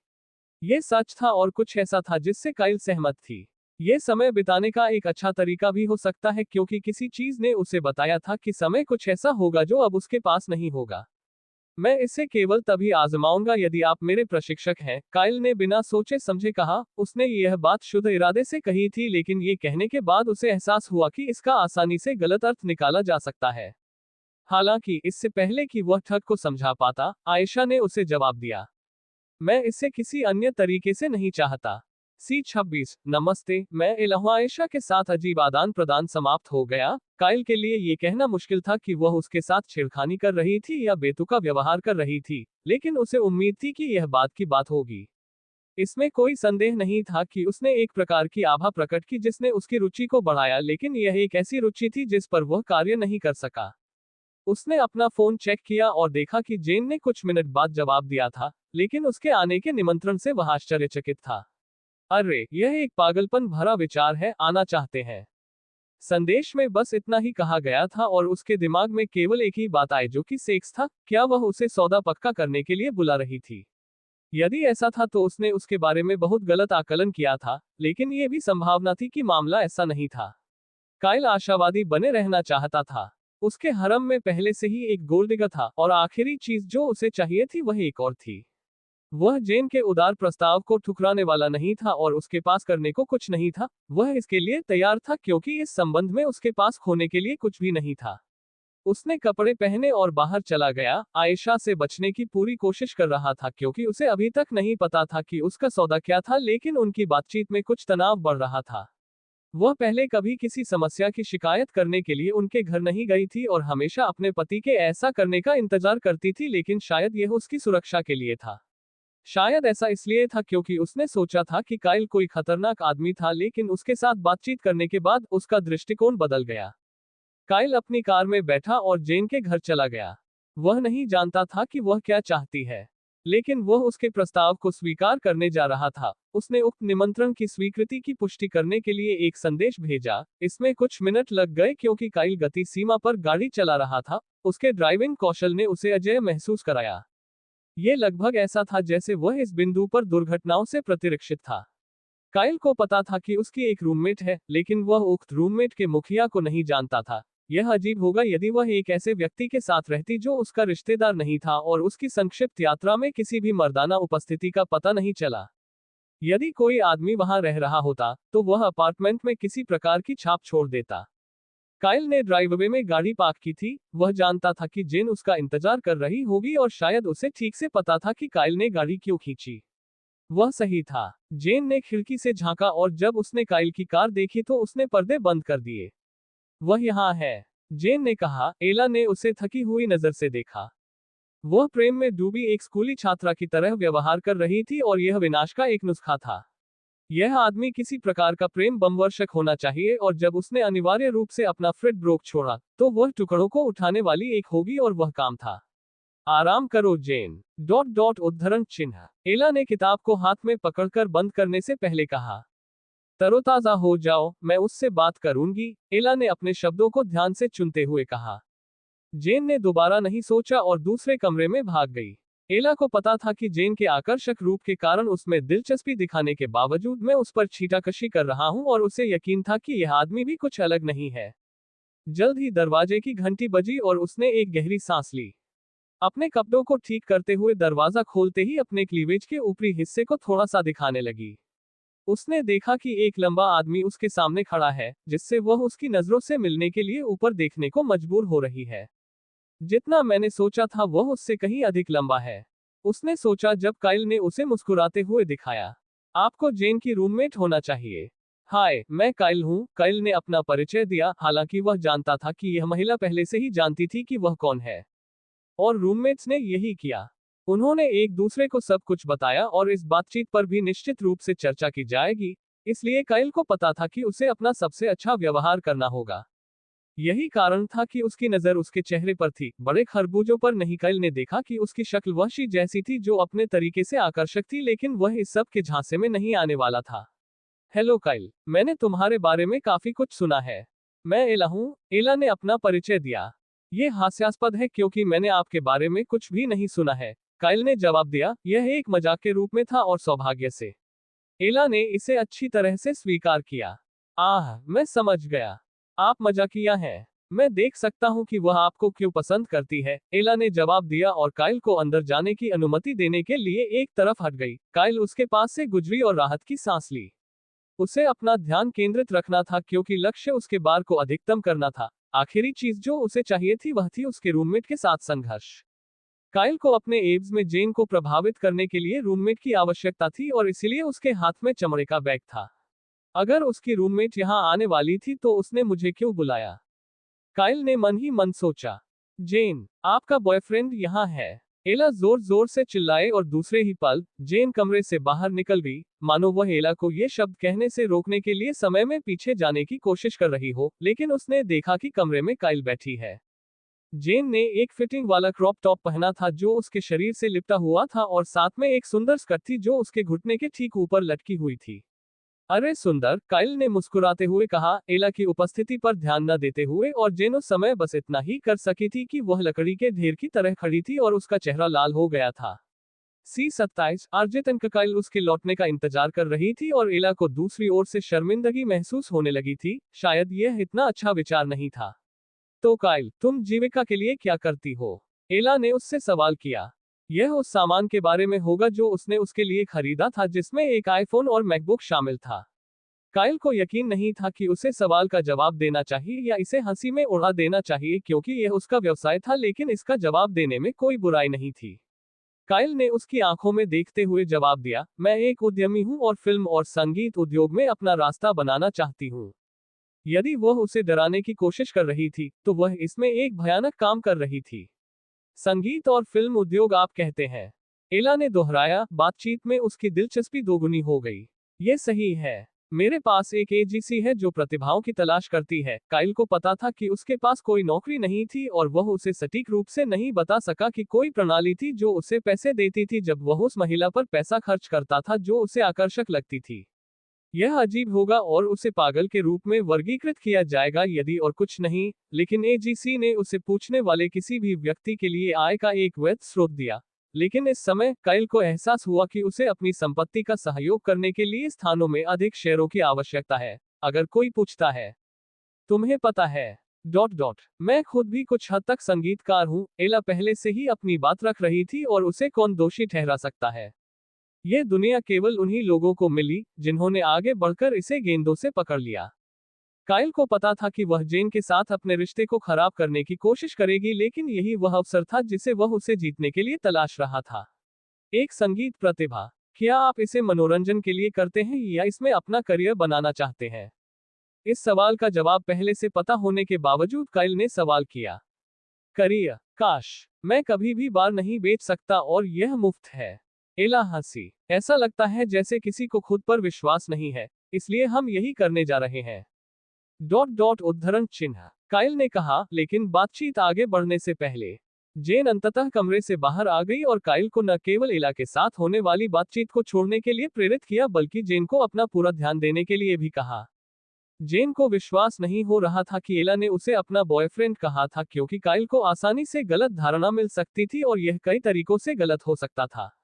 ये सच था और कुछ ऐसा था जिससे काइल सहमत थी। ये समय बिताने का एक अच्छा तरीका भी हो सकता है, क्योंकि किसी चीज ने उसे बताया था कि समय कुछ ऐसा होगा जो अब उसके पास नहीं होगा। मैं इसे केवल तभी आजमाऊंगा यदि आप मेरे प्रशिक्षक हैं, काइल ने बिना सोचे समझे कहा। उसने यह बात शुद्ध इरादे से कही थी, लेकिन ये कहने के बाद उसे एहसास हुआ कि इसका आसानी से गलत अर्थ निकाला जा सकता है। हालांकि इससे पहले कि वह ठग को समझा पाता, आयशा ने उसे जवाब दिया, मैं इसे किसी अन्य तरीके से नहीं चाहता। C26, नमस्ते, मैं इलाहा। आयशा के साथ अजीब आदान प्रदान समाप्त हो गया। काइल के लिए ये कहना मुश्किल था कि वह उसके साथ छेड़खानी कर रही थी या बेतुका व्यवहार कर रही थी, लेकिन उसे उम्मीद थी कि यह बात की बात होगी। इसमें कोई संदेह नहीं था कि उसने एक प्रकार की आभा प्रकट की जिसने उसकी रुचि को बढ़ाया, लेकिन यह एक ऐसी रुचि थी जिस पर वह कार्य नहीं कर सका। उसने अपना फोन चेक किया और देखा कि जेन ने कुछ मिनट बाद जवाब दिया था, लेकिन उसके आने के निमंत्रण से वह आश्चर्यचकित था। अरे, यह एक पागलपन भरा विचार है, आना चाहते हैं। संदेश में बस इतना ही कहा गया था और उसके दिमाग में केवल एक ही बात आई, जो कि सेक्स था। क्या वह उसे सौदा पक्का करने के लिए बुला रही थी? यदि ऐसा था तो उसने उसके बारे में बहुत गलत आकलन किया था, लेकिन यह भी संभावना थी कि मामला ऐसा नहीं था। काइल आशावादी बने रहना चाहता था। उसके हरम में पहले से ही एक गोल्डिगर था, और आखिरी चीज जो उसे चाहिए थी वह एक और थी। वह जेन के उदार प्रस्ताव को ठुकराने वाला नहीं था और उसके पास करने को कुछ नहीं था। वह इसके लिए तैयार था क्योंकि इस संबंध में उसके पास खोने के लिए कुछ भी नहीं था। उसने कपड़े पहने और बाहर चला गया। आयशा से बचने की पूरी कोशिश कर रहा था क्योंकि उसे अभी तक नहीं पता था कि उसका सौदा क्या था, लेकिन उनकी बातचीत में कुछ तनाव बढ़ रहा था। वह पहले कभी किसी समस्या की शिकायत करने के लिए उनके घर नहीं गई थी और हमेशा अपने पति के ऐसा करने का इंतजार करती थी, लेकिन शायद यह उसकी सुरक्षा के लिए था। शायद ऐसा इसलिए था क्योंकि उसने सोचा था कि काइल कोई खतरनाक आदमी था, लेकिन उसके साथ बातचीत करने के बाद उसका दृष्टिकोण बदल गया। काइल अपनी कार में बैठा और जेन के घर चला गया। वह नहीं जानता था कि वह क्या चाहती है, लेकिन वह उसके प्रस्ताव को स्वीकार करने जा रहा था। उसने उक्त निमंत्रण की स्वीकृति की पुष्टि करने के लिए एक संदेश भेजा। इसमें कुछ मिनट लग गए क्योंकि काइल गति सीमा पर गाड़ी चला रहा था। उसके ड्राइविंग कौशल ने उसे अजेय महसूस कराया। ये लगभग ऐसा था जैसे वह इस बिंदु पर दुर्घटनाओं से प्रतिरक्षित था। काइल को पता था कि उसकी एक रूममेट है, लेकिन वह उक्त रूममेट के मुखिया को नहीं जानता था। यह अजीब होगा यदि वह एक ऐसे व्यक्ति के साथ रहती जो उसका रिश्तेदार नहीं था और उसकी संक्षिप्त यात्रा में किसी भी मर्दाना उपस्थिति का पता नहीं चला। यदि कोई आदमी वहां रह रहा होता, तो वह अपार्टमेंट में किसी प्रकार की छाप छोड़ देता। काइल ने ड्राइववे में गाड़ी पार्क की थी। वह जानता था कि जेन उसका इंतजार कर रही होगी और शायद उसे ठीक से पता था कि काइल ने गाड़ी क्यों खींची। वह सही था। जेन ने खिड़की से झांका और जब उसने काइल की कार देखी तो उसने पर्दे बंद कर दिए। वह यहाँ है, जेन ने कहा। एला ने उसे थकी हुई नजर से देखा। वह प्रेम में डूबी एक स्कूली छात्रा की तरह व्यवहार कर रही थी और यह विनाश का एक नुस्खा था। यह आदमी किसी प्रकार का प्रेम बमवर्षक होना चाहिए और जब उसने अनिवार्य रूप से अपना फ्रिड ब्रोक छोड़ा, तो वह टुकड़ों को उठाने वाली एक होगी और वह काम था। आराम करो जेन, उद्धरण चिन्ह। एला ने किताब को हाथ में पकड़कर बंद करने से पहले कहा। तरोताजा हो जाओ, मैं उससे बात करूंगी, एला ने अपने शब्दों को ध्यान से चुनते हुए कहा। जेन ने दोबारा नहीं सोचा और दूसरे कमरे में भाग गई। एला को पता था कि जेन के आकर्षक रूप के कारण उसमें दिलचस्पी दिखाने के बावजूद मैं उस पर छींटाकशी कर रहा हूं और उसे यकीन था कि यह आदमी भी कुछ अलग नहीं है। जल्द ही दरवाजे की घंटी बजी और उसने एक गहरी सांस ली। अपने कपड़ों को ठीक करते हुए दरवाजा खोलते ही अपने क्लीवेज के ऊपरी हिस्से को थोड़ा सा दिखाने लगी। उसने देखा कि एक लंबा आदमी उसके सामने खड़ा है, जिससे वह उसकी नजरों से मिलने के लिए ऊपर देखने को मजबूर हो रही है। जितना मैंने सोचा था वह उससे कहीं अधिक लंबा है। उसने सोचा जब काइल ने उसे मुस्कुराते हुए दिखाया। आपको जेन की रूममेट होना चाहिए। हाय, मैं काइल हूँ, काइल ने अपना परिचय दिया, हालांकि वह जानता था कि यह महिला पहले से ही जानती थी कि वह कौन है। और रूममेट्स ने यही किया। उन्होंने एक दूसरे को सब कुछ बताया और इस बातचीत पर भी निश्चित रूप से चर्चा की जाएगी, इसलिए काइल को पता था कि उसे अपना सबसे अच्छा व्यवहार करना होगा। यही कारण था कि उसकी नजर उसके चेहरे पर थी, बड़े खरबूजों पर नहीं। काइल ने देखा कि उसकी शक्ल वहशी जैसी थी, जो अपने तरीके से आकर्षक थी, लेकिन वह इस सब के झांसे में नहीं आने वाला था। हेलो काइल, मैंने तुम्हारे बारे में काफी कुछ सुना है। मैं एला हूँ, एला ने अपना परिचय दिया। ये हास्यास्पद है क्योंकि मैंने आपके बारे में कुछ भी नहीं सुना है, काइल ने जवाब दिया। यह एक मजाक के रूप में था और सौभाग्य से एला ने इसे अच्छी तरह से स्वीकार किया। आह, मैं समझ गया। आप मजाकिया हैं। मैं देख सकता हूं कि वह आपको क्यों पसंद करती है, एला ने जवाब दिया और काइल को अंदर जाने की अनुमति देने के लिए एक तरफ हट गई। काइल उसके पास से गुजरी और राहत की सांस ली। उसे अपना ध्यान केंद्रित रखना था क्योंकि लक्ष्य उसके बार को अधिकतम करना था। आखिरी चीज जो उसे चाहिए थी वह थी उसके रूममेट के साथ संघर्ष। काइल को अपने एब्स में जेन को प्रभावित करने के लिए रूममेट की आवश्यकता थी और इसीलिए उसके हाथ में चमड़े का बैग था। अगर उसकी रूममेट यहाँ आने वाली थी तो उसने मुझे क्यों बुलाया? काइल ने मन ही मन सोचा। जेन, आपका बॉयफ्रेंड यहाँ है। एला जोर जोर से चिल्लाए और दूसरे ही पल जेन कमरे से बाहर निकल गई, मानो वह एला को ये शब्द कहने से रोकने के लिए समय में पीछे जाने की कोशिश कर रही हो, लेकिन उसने देखा कि कमरे में काइल बैठी है। जेन ने एक फिटिंग वाला क्रॉप टॉप पहना था जो उसके शरीर से लिपटा हुआ था और साथ में एक सुंदर स्कर्ट थी जो उसके घुटने के ठीक ऊपर लटकी हुई थी। अरे सुंदर, काइल ने मुस्कुराते हुए कहा, एला की उपस्थिति पर ध्यान न देते हुए, और जेन उस समय बस इतना ही कर सकी थी कि वह लकड़ी के ढेर की तरह खड़ी थी और उसका चेहरा लाल हो गया था। C27 अर्जित काइल उसके लौटने का इंतजार कर रही थी और एला को दूसरी ओर से शर्मिंदगी महसूस होने लगी थी। शायद यह इतना अच्छा विचार नहीं था। तो काइल, तुम जीविका के लिए क्या करती हो? एला ने उससे सवाल किया। यह उस सामान के बारे में होगा जो उसने उसके लिए खरीदा था, जिसमें एक आईफोन और मैकबुक शामिल था। काइल को यकीन नहीं था कि उसे सवाल का जवाब देना चाहिए या इसे हंसी में उड़ा देना चाहिए क्योंकि यह उसका व्यवसाय था, लेकिन इसका जवाब देने में कोई बुराई नहीं थी। काइल ने उसकी आंखों में देखते हुए जवाब दिया, मैं एक उद्यमी हूं और फिल्म और संगीत उद्योग में अपना रास्ता बनाना चाहती हूं। यदि वह उसे डराने की कोशिश कर रही थी, तो वह इसमें एक भयानक काम कर रही थी। संगीत और फिल्म उद्योग आप कहते हैं? एला ने दोहराया, बातचीत में उसकी दिलचस्पी दोगुनी हो गई। ये सही है। मेरे पास एक एजेंसी है जो प्रतिभाओं की तलाश करती है। काइल को पता था कि उसके पास कोई नौकरी नहीं थी और वह उसे सटीक रूप से नहीं बता सका कि कोई प्रणाली थी जो उसे पैसे देती थी जब वह उस महिला पर पैसा खर्च करता था जो उसे आकर्षक लगती थी। यह अजीब होगा और उसे पागल के रूप में वर्गीकृत किया जाएगा यदि और कुछ नहीं, लेकिन एजीसी ने उसे पूछने वाले किसी भी व्यक्ति के लिए आय का एक वैध स्रोत दिया। लेकिन इस समय काइल को एहसास हुआ कि उसे अपनी संपत्ति का सहयोग करने के लिए स्थानों में अधिक शेयरों की आवश्यकता है। अगर कोई पूछता है, तुम्हें पता है मैं खुद भी कुछ हद तक संगीतकार हूं, एला पहले से ही अपनी बात रख रही थी और उसे कौन दोषी ठहरा सकता है? यह दुनिया केवल उन्हीं लोगों को मिली जिन्होंने आगे बढ़कर इसे गेंदों से पकड़ लिया। काइल को पता था कि वह जेन के साथ अपने रिश्ते को खराब करने की कोशिश करेगी, लेकिन यही वह अवसर था जिसे वह उसे जीतने के लिए तलाश रहा था। एक संगीत प्रतिभा। क्या आप इसे मनोरंजन के लिए करते हैं या इसमें अपना करियर बनाना चाहते हैं? इस सवाल का जवाब पहले से पता होने के बावजूद काइल ने सवाल किया। करियर? काश, मैं कभी भी बार नहीं बेच सकता और यह मुफ्त है। एला हंसी। ऐसा लगता है जैसे किसी को खुद पर विश्वास नहीं है, इसलिए हम यही करने जा रहे हैं। उद्धरण चिन्ह। काइल ने कहा, लेकिन बातचीत आगे बढ़ने से पहले जेन अंततः कमरे से बाहर आ गई और काइल को न केवल एला के साथ होने वाली बातचीत को छोड़ने के लिए प्रेरित किया बल्कि जेन को अपना पूरा ध्यान देने के लिए भी कहा। जेन को विश्वास नहीं हो रहा था कि एला ने उसे अपना बॉयफ्रेंड कहा था, क्योंकि काइल को आसानी से गलत धारणा मिल सकती थी और यह कई तरीकों से गलत हो सकता था।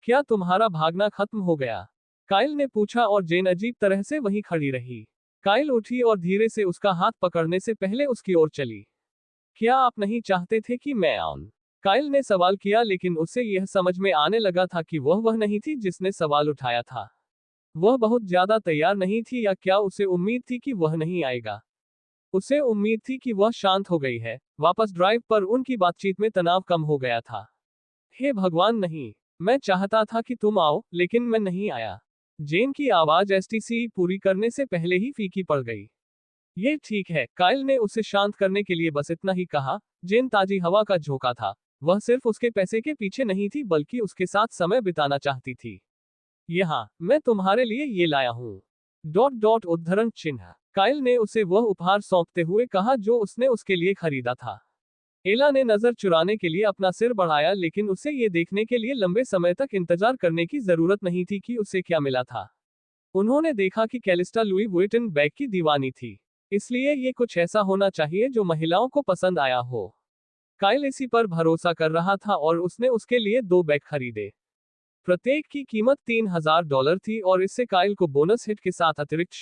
क्या तुम्हारा भागना खत्म हो गया? काइल ने पूछा और जेन अजीब तरह से वहीं खड़ी रही। काइल उठी और धीरे से उसका हाथ पकड़ने से पहले उसकी ओर चली। क्या आप नहीं चाहते थे कि मैं आऊं? काइल ने सवाल किया, लेकिन उसे यह समझ में आने लगा था कि वह नहीं थी जिसने सवाल उठाया था। वह बहुत ज्यादा तैयार नहीं थी, या क्या उसे उम्मीद थी कि वह नहीं आएगा? उसे उम्मीद थी कि वह शांत हो गई है। वापस ड्राइव पर उनकी बातचीत में तनाव कम हो गया था। हे भगवान, नहीं! मैं चाहता था कि तुम आओ, लेकिन मैं नहीं आया। जेन की आवाज एसटीसी पूरी करने से पहले ही फीकी पड़ गई। ये ठीक है, काइल ने उसे शांत करने के लिए बस इतना ही कहा। जेन ताजी हवा का झोंका था। वह सिर्फ उसके पैसे के पीछे नहीं थी, बल्कि उसके साथ समय बिताना चाहती थी। यहाँ मैं तुम्हारे लिए ये लाया हूँ। डॉट डॉट उद्धरण चिन्ह। काइल ने उसे वह उपहार सौंपते हुए कहा जो उसने उसके लिए खरीदा था। एला ने नजर चुराने के लिए अपना सिर बढ़ाया, लेकिन उसे ये देखने के लिए लंबे समय तक इंतजार करने की जरूरत नहीं थी कि उसे क्या मिला था। उन्होंने देखा कि कैलिस्टा लुई वुइटन बैग की दीवानी थी, इसलिए ये कुछ ऐसा होना चाहिए जो महिलाओं को पसंद आया हो। काइल इसी पर भरोसा कर रहा था और उसने उसके लिए 2 बैग खरीदे। प्रत्येक की कीमत $3000 थी और इससे काइल को बोनस हिट के साथ अतिरिक्त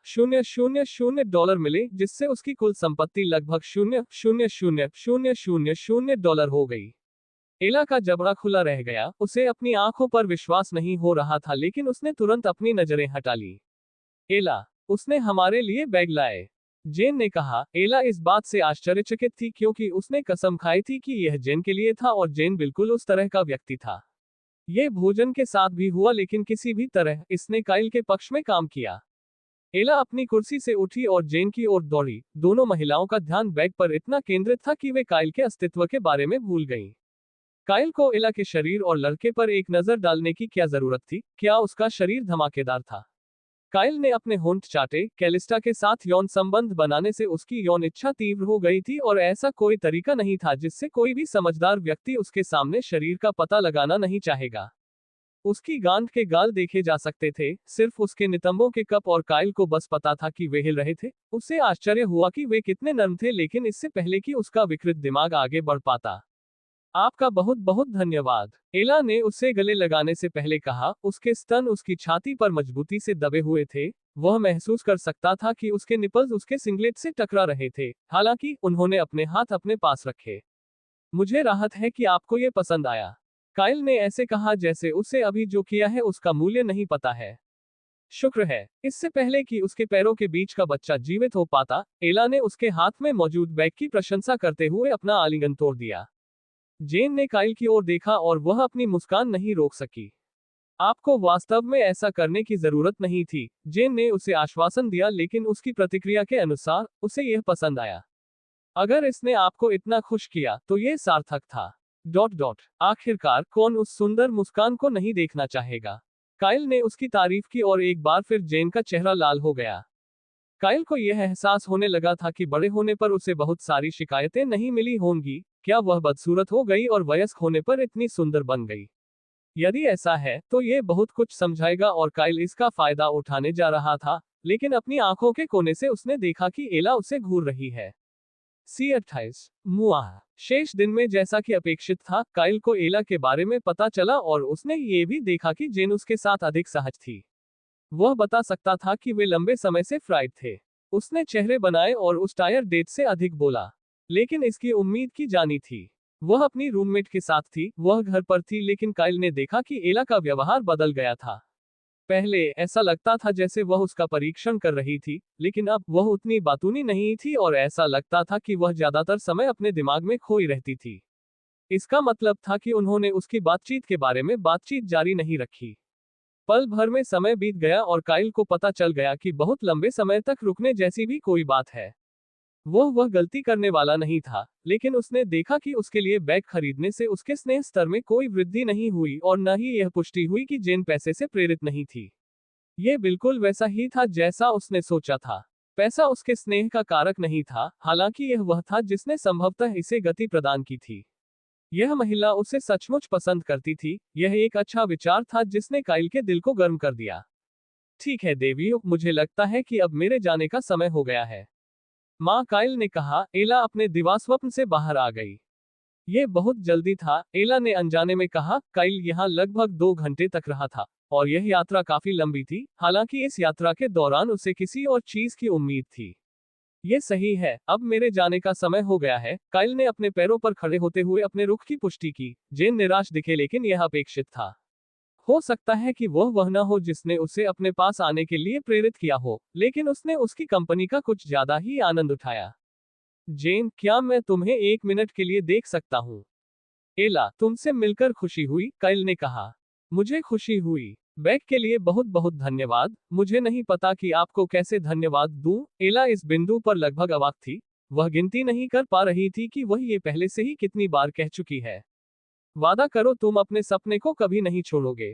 $0.000 मिले, जिससे उसकी कुल संपत्ति लगभग $0.00000 हो गई। एला का जबड़ा खुला रह गया। उसे अपनी आंखों पर विश्वास नहीं हो रहा था, लेकिन उसने तुरंत अपनी नजरें हटा ली। एला, उसने हमारे लिए बैग लाए, जेन ने कहा। एला इस बात से आश्चर्यचकित थी, क्योंकि उसने कसम खाई थी कि यह जेन के लिए था और जेन बिल्कुल उस तरह का व्यक्ति था। यह भोजन के साथ भी हुआ, लेकिन किसी भी तरह इसने काइल के पक्ष में काम किया। एला अपनी कुर्सी से उठी और जेन की ओर दौड़ी। दोनों महिलाओं का ध्यान बैग पर इतना केंद्रित था कि वे काइल के अस्तित्व के बारे में भूल गईं। काइल को एला के शरीर और लड़के पर एक नजर डालने की क्या जरूरत थी? क्या उसका शरीर धमाकेदार था? काइल ने अपने होंठ चाटे। कैलिस्टा के साथ यौन संबंध बनाने से उसकी यौन इच्छा तीव्र हो गई थी, और ऐसा कोई तरीका नहीं था जिससे कोई भी समझदार व्यक्ति उसके सामने शरीर का पता लगाना नहीं चाहेगा। उसकी गांठ के गाल देखे जा सकते थे, सिर्फ उसके नितंबों के कप, और काइल को बस पता था कि वे हिल रहे थे। उसे आश्चर्य हुआ कि वे कितने नर्म थे, लेकिन इससे पहले कि उसका विकृत दिमाग आगे बढ़ पाता। आपका बहुत बहुत धन्यवाद, एला ने उसे गले लगाने से पहले कहा। उसके स्तन उसकी छाती पर मजबूती से दबे हुए थे। वह महसूस कर सकता था कि उसके निपल्स उसके सिंगलेट से टकरा रहे थे, हालांकि उन्होंने अपने हाथ अपने पास रखे। मुझे राहत है कि आपको ये पसंद आया। काइल ने ऐसे कहा जैसे उसे अभी जो किया है उसका मूल्य नहीं पता है। शुक्र है। इससे पहले कि उसके पैरों के बीच का बच्चा जीवित हो पाता, एला ने उसके हाथ में मौजूद बैग की प्रशंसा करते हुए अपना आलिंगन तोड़ दिया। जेन ने काइल की ओर देखा और वह अपनी मुस्कान नहीं रोक सकी। आपको वास्तव में ऐसा करने की जरूरत नहीं थी, जेन ने उसे आश्वासन दिया, लेकिन उसकी प्रतिक्रिया के अनुसार उसे यह पसंद आया। अगर इसने आपको इतना खुश किया तो यह सार्थक था। डॉट डॉट आखिरकार कौन उस सुंदर मुस्कान को नहीं देखना चाहेगा? काइल ने उसकी तारीफ की और एक बार फिर जेन का चेहरा लाल हो गया। काइल को यह एहसास होने लगा था कि बड़े होने पर उसे बहुत सारी शिकायतें नहीं मिली होंगी। क्या वह बदसूरत हो गई और वयस्क होने पर इतनी सुंदर बन गई? यदि ऐसा है तो यह बहुत कुछ समझाएगा, और काइल इसका फायदा उठाने जा रहा था। लेकिन अपनी आंखों के कोने से उसने देखा कि एला उसे घूर रही है। C28 मुआह। शेष दिन में जैसा कि अपेक्षित था, काइल को एला के बारे में पता चला, और उसने ये भी देखा कि जेन उसके साथ अधिक सहज थी। वह बता सकता था कि वे लंबे समय से फ्राइड थे। उसने चेहरे बनाए और उस टायर डेट से अधिक बोला, लेकिन इसकी उम्मीद की जानी थी। वह अपनी रूममेट के साथ थी, वह घर पर थी, लेकिन काइल ने देखा कि एला का व्यवहार बदल गया था। पहले ऐसा लगता था जैसे वह उसका परीक्षण कर रही थी, लेकिन अब वह उतनी बातूनी नहीं थी और ऐसा लगता था कि वह ज्यादातर समय अपने दिमाग में खोई रहती थी। इसका मतलब था कि उन्होंने उसकी बातचीत के बारे में बातचीत जारी नहीं रखी। पल भर में समय बीत गया और काइल को पता चल गया कि बहुत लंबे समय तक रुकने जैसी भी कोई बात है। वह गलती करने वाला नहीं था, लेकिन उसने देखा कि उसके लिए बैग खरीदने से उसके स्नेह स्तर में कोई वृद्धि नहीं हुई, और न ही यह पुष्टि हुई कि जेन पैसे से प्रेरित नहीं थी। यह बिल्कुल वैसा ही था जैसा उसने सोचा था। पैसा उसके स्नेह का कारक नहीं था, हालांकि यह वह था जिसने संभवतः इसे गति प्रदान की थी। यह महिला उसे सचमुच पसंद करती थी। यह एक अच्छा विचार था जिसने काइल के दिल को गर्म कर दिया। ठीक है देवी, मुझे लगता है कि अब मेरे जाने का समय हो गया है। माँ काइल ने कहा। एला अपने दिवास्वप्न से बाहर आ गई। ये बहुत जल्दी था, एला ने अनजाने में कहा। काइल यहाँ लगभग 2 घंटे तक रहा था और यह यात्रा काफी लंबी थी। हालांकि इस यात्रा के दौरान उसे किसी और चीज की उम्मीद थी। ये सही है, अब मेरे जाने का समय हो गया है। काइल ने अपने पैरों पर खड़े होते हुए अपने रुख की पुष्टि की। जेन निराश दिखे, लेकिन यह अपेक्षित था। हो सकता है कि वह न हो जिसने उसे अपने पास आने के लिए प्रेरित किया हो, लेकिन उसने उसकी कंपनी का कुछ ज्यादा ही आनंद उठाया। जेन, क्या मैं तुम्हें 1 मिनट के लिए देख सकता हूँ? एला, तुमसे मिलकर खुशी हुई, काइल ने कहा। मुझे खुशी हुई। बैग के लिए बहुत बहुत धन्यवाद। मुझे नहीं पता कि आपको कैसे धन्यवाद दूं। एला इस बिंदु पर लगभग अवाक थी। वह गिनती नहीं कर पा रही थी कि वह ये पहले से ही कितनी बार कह चुकी है। वादा करो तुम अपने सपने को कभी नहीं छोड़ोगे।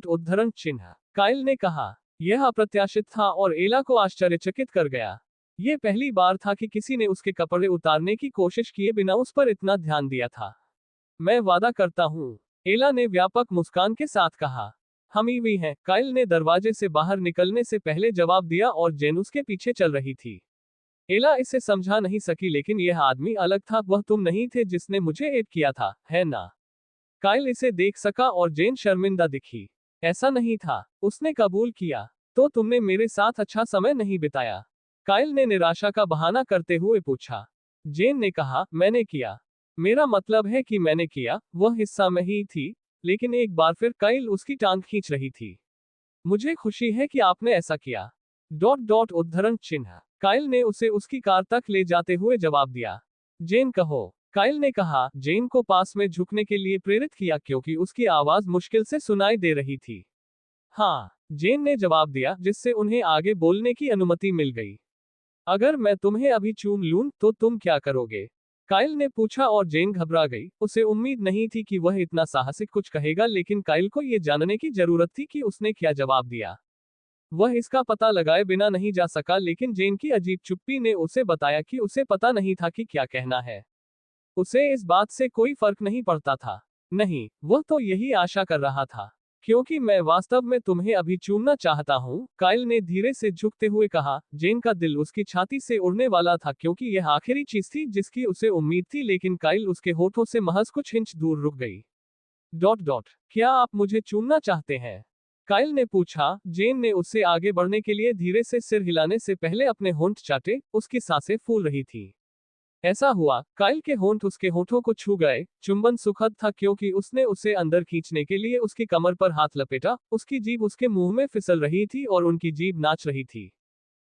उद्धरण चिन्ह। काइल ने कहा। यह अप्रत्याशित था और एला को आश्चर्यचकित कर गया। ये पहली बार था कि किसी ने उसके कपड़े उतारने की कोशिश किए बिना उस पर इतना ध्यान दिया था। मैं वादा करता हूँ, एला ने व्यापक मुस्कान के साथ कहा। हम ईवी हैं, काइल ने दरवाजे से बाहर निकलने से पहले जवाब दिया और जेन उसके पीछे चल रही थी। एला इसे समझा नहीं सकी, लेकिन यह आदमी अलग था। वह तुम नहीं थे जिसने मुझे ऐड किया था, है ना? काइल इसे देख सका और जेन शर्मिंदा दिखी। ऐसा नहीं था, उसने कबूल किया। तो तुमने मेरे साथ अच्छा समय नहीं बिताया? काइल ने निराशा का बहाना करते हुए पूछा। जेन ने कहा, मैंने किया। मेरा मतलब है कि मैंने किया, वह हिस्सा में ही थी। लेकिन एक बार फिर काइल उसकी टांग खींच रही थी। मुझे खुशी है कि आपने ऐसा किया। उद्धरण चिन्ह। काइल ने उसे उसकी कार तक ले जाते हुए जवाब दिया। जेन कहो। काइल ने कहा, जेन को पास में झुकने के लिए प्रेरित किया क्योंकि उसकी आवाज मुश्किल से सुनाई दे रही थी। हाँ, जेन ने जवाब दिया, जिससे उन्हें आगे बोलने की अनुमति मिल गई। अगर मैं तुम्हें अभी चूम लूं, तो तुम क्या करोगे? काइल ने पूछा और जेन घबरा गई। उसे उम्मीद नहीं थी कि वह इतना साहसिक कुछ कहेगा, लेकिन काइल को यह जानने की जरूरत थी कि उसने क्या जवाब दिया। वह इसका पता लगाए बिना नहीं जा सका, लेकिन जेन की अजीब चुप्पी ने उसे बताया कि उसे पता नहीं था कि क्या कहना है। उसे इस बात से कोई फर्क नहीं पड़ता था। नहीं, वह तो यही आशा कर रहा था। क्योंकि मैं वास्तव में तुम्हें अभी चूमना चाहता हूँ, काइल ने धीरे से झुकते हुए कहा। जेन का दिल उसकी छाती से उड़ने वाला था क्योंकि यह आखिरी चीज थी जिसकी उसे उम्मीद थी, लेकिन काइल उसके होठों से महज कुछ इंच दूर रुक गई। क्या आप मुझे चूमना चाहते हैं? काइल ने पूछा। जेन ने उससे आगे बढ़ने के लिए धीरे से सिर हिलाने से पहले अपने होंठ चाटे। उसकी सांसें फूल रही थी। ऐसा हुआ, काइल के होंठ उसके होठों को छू गए। चुंबन सुखद था क्योंकि उसने उसे अंदर खींचने के लिए उसकी कमर पर हाथ लपेटा। उसकी जीभ उसके मुंह में फिसल रही थी और उनकी जीभ नाच रही थी।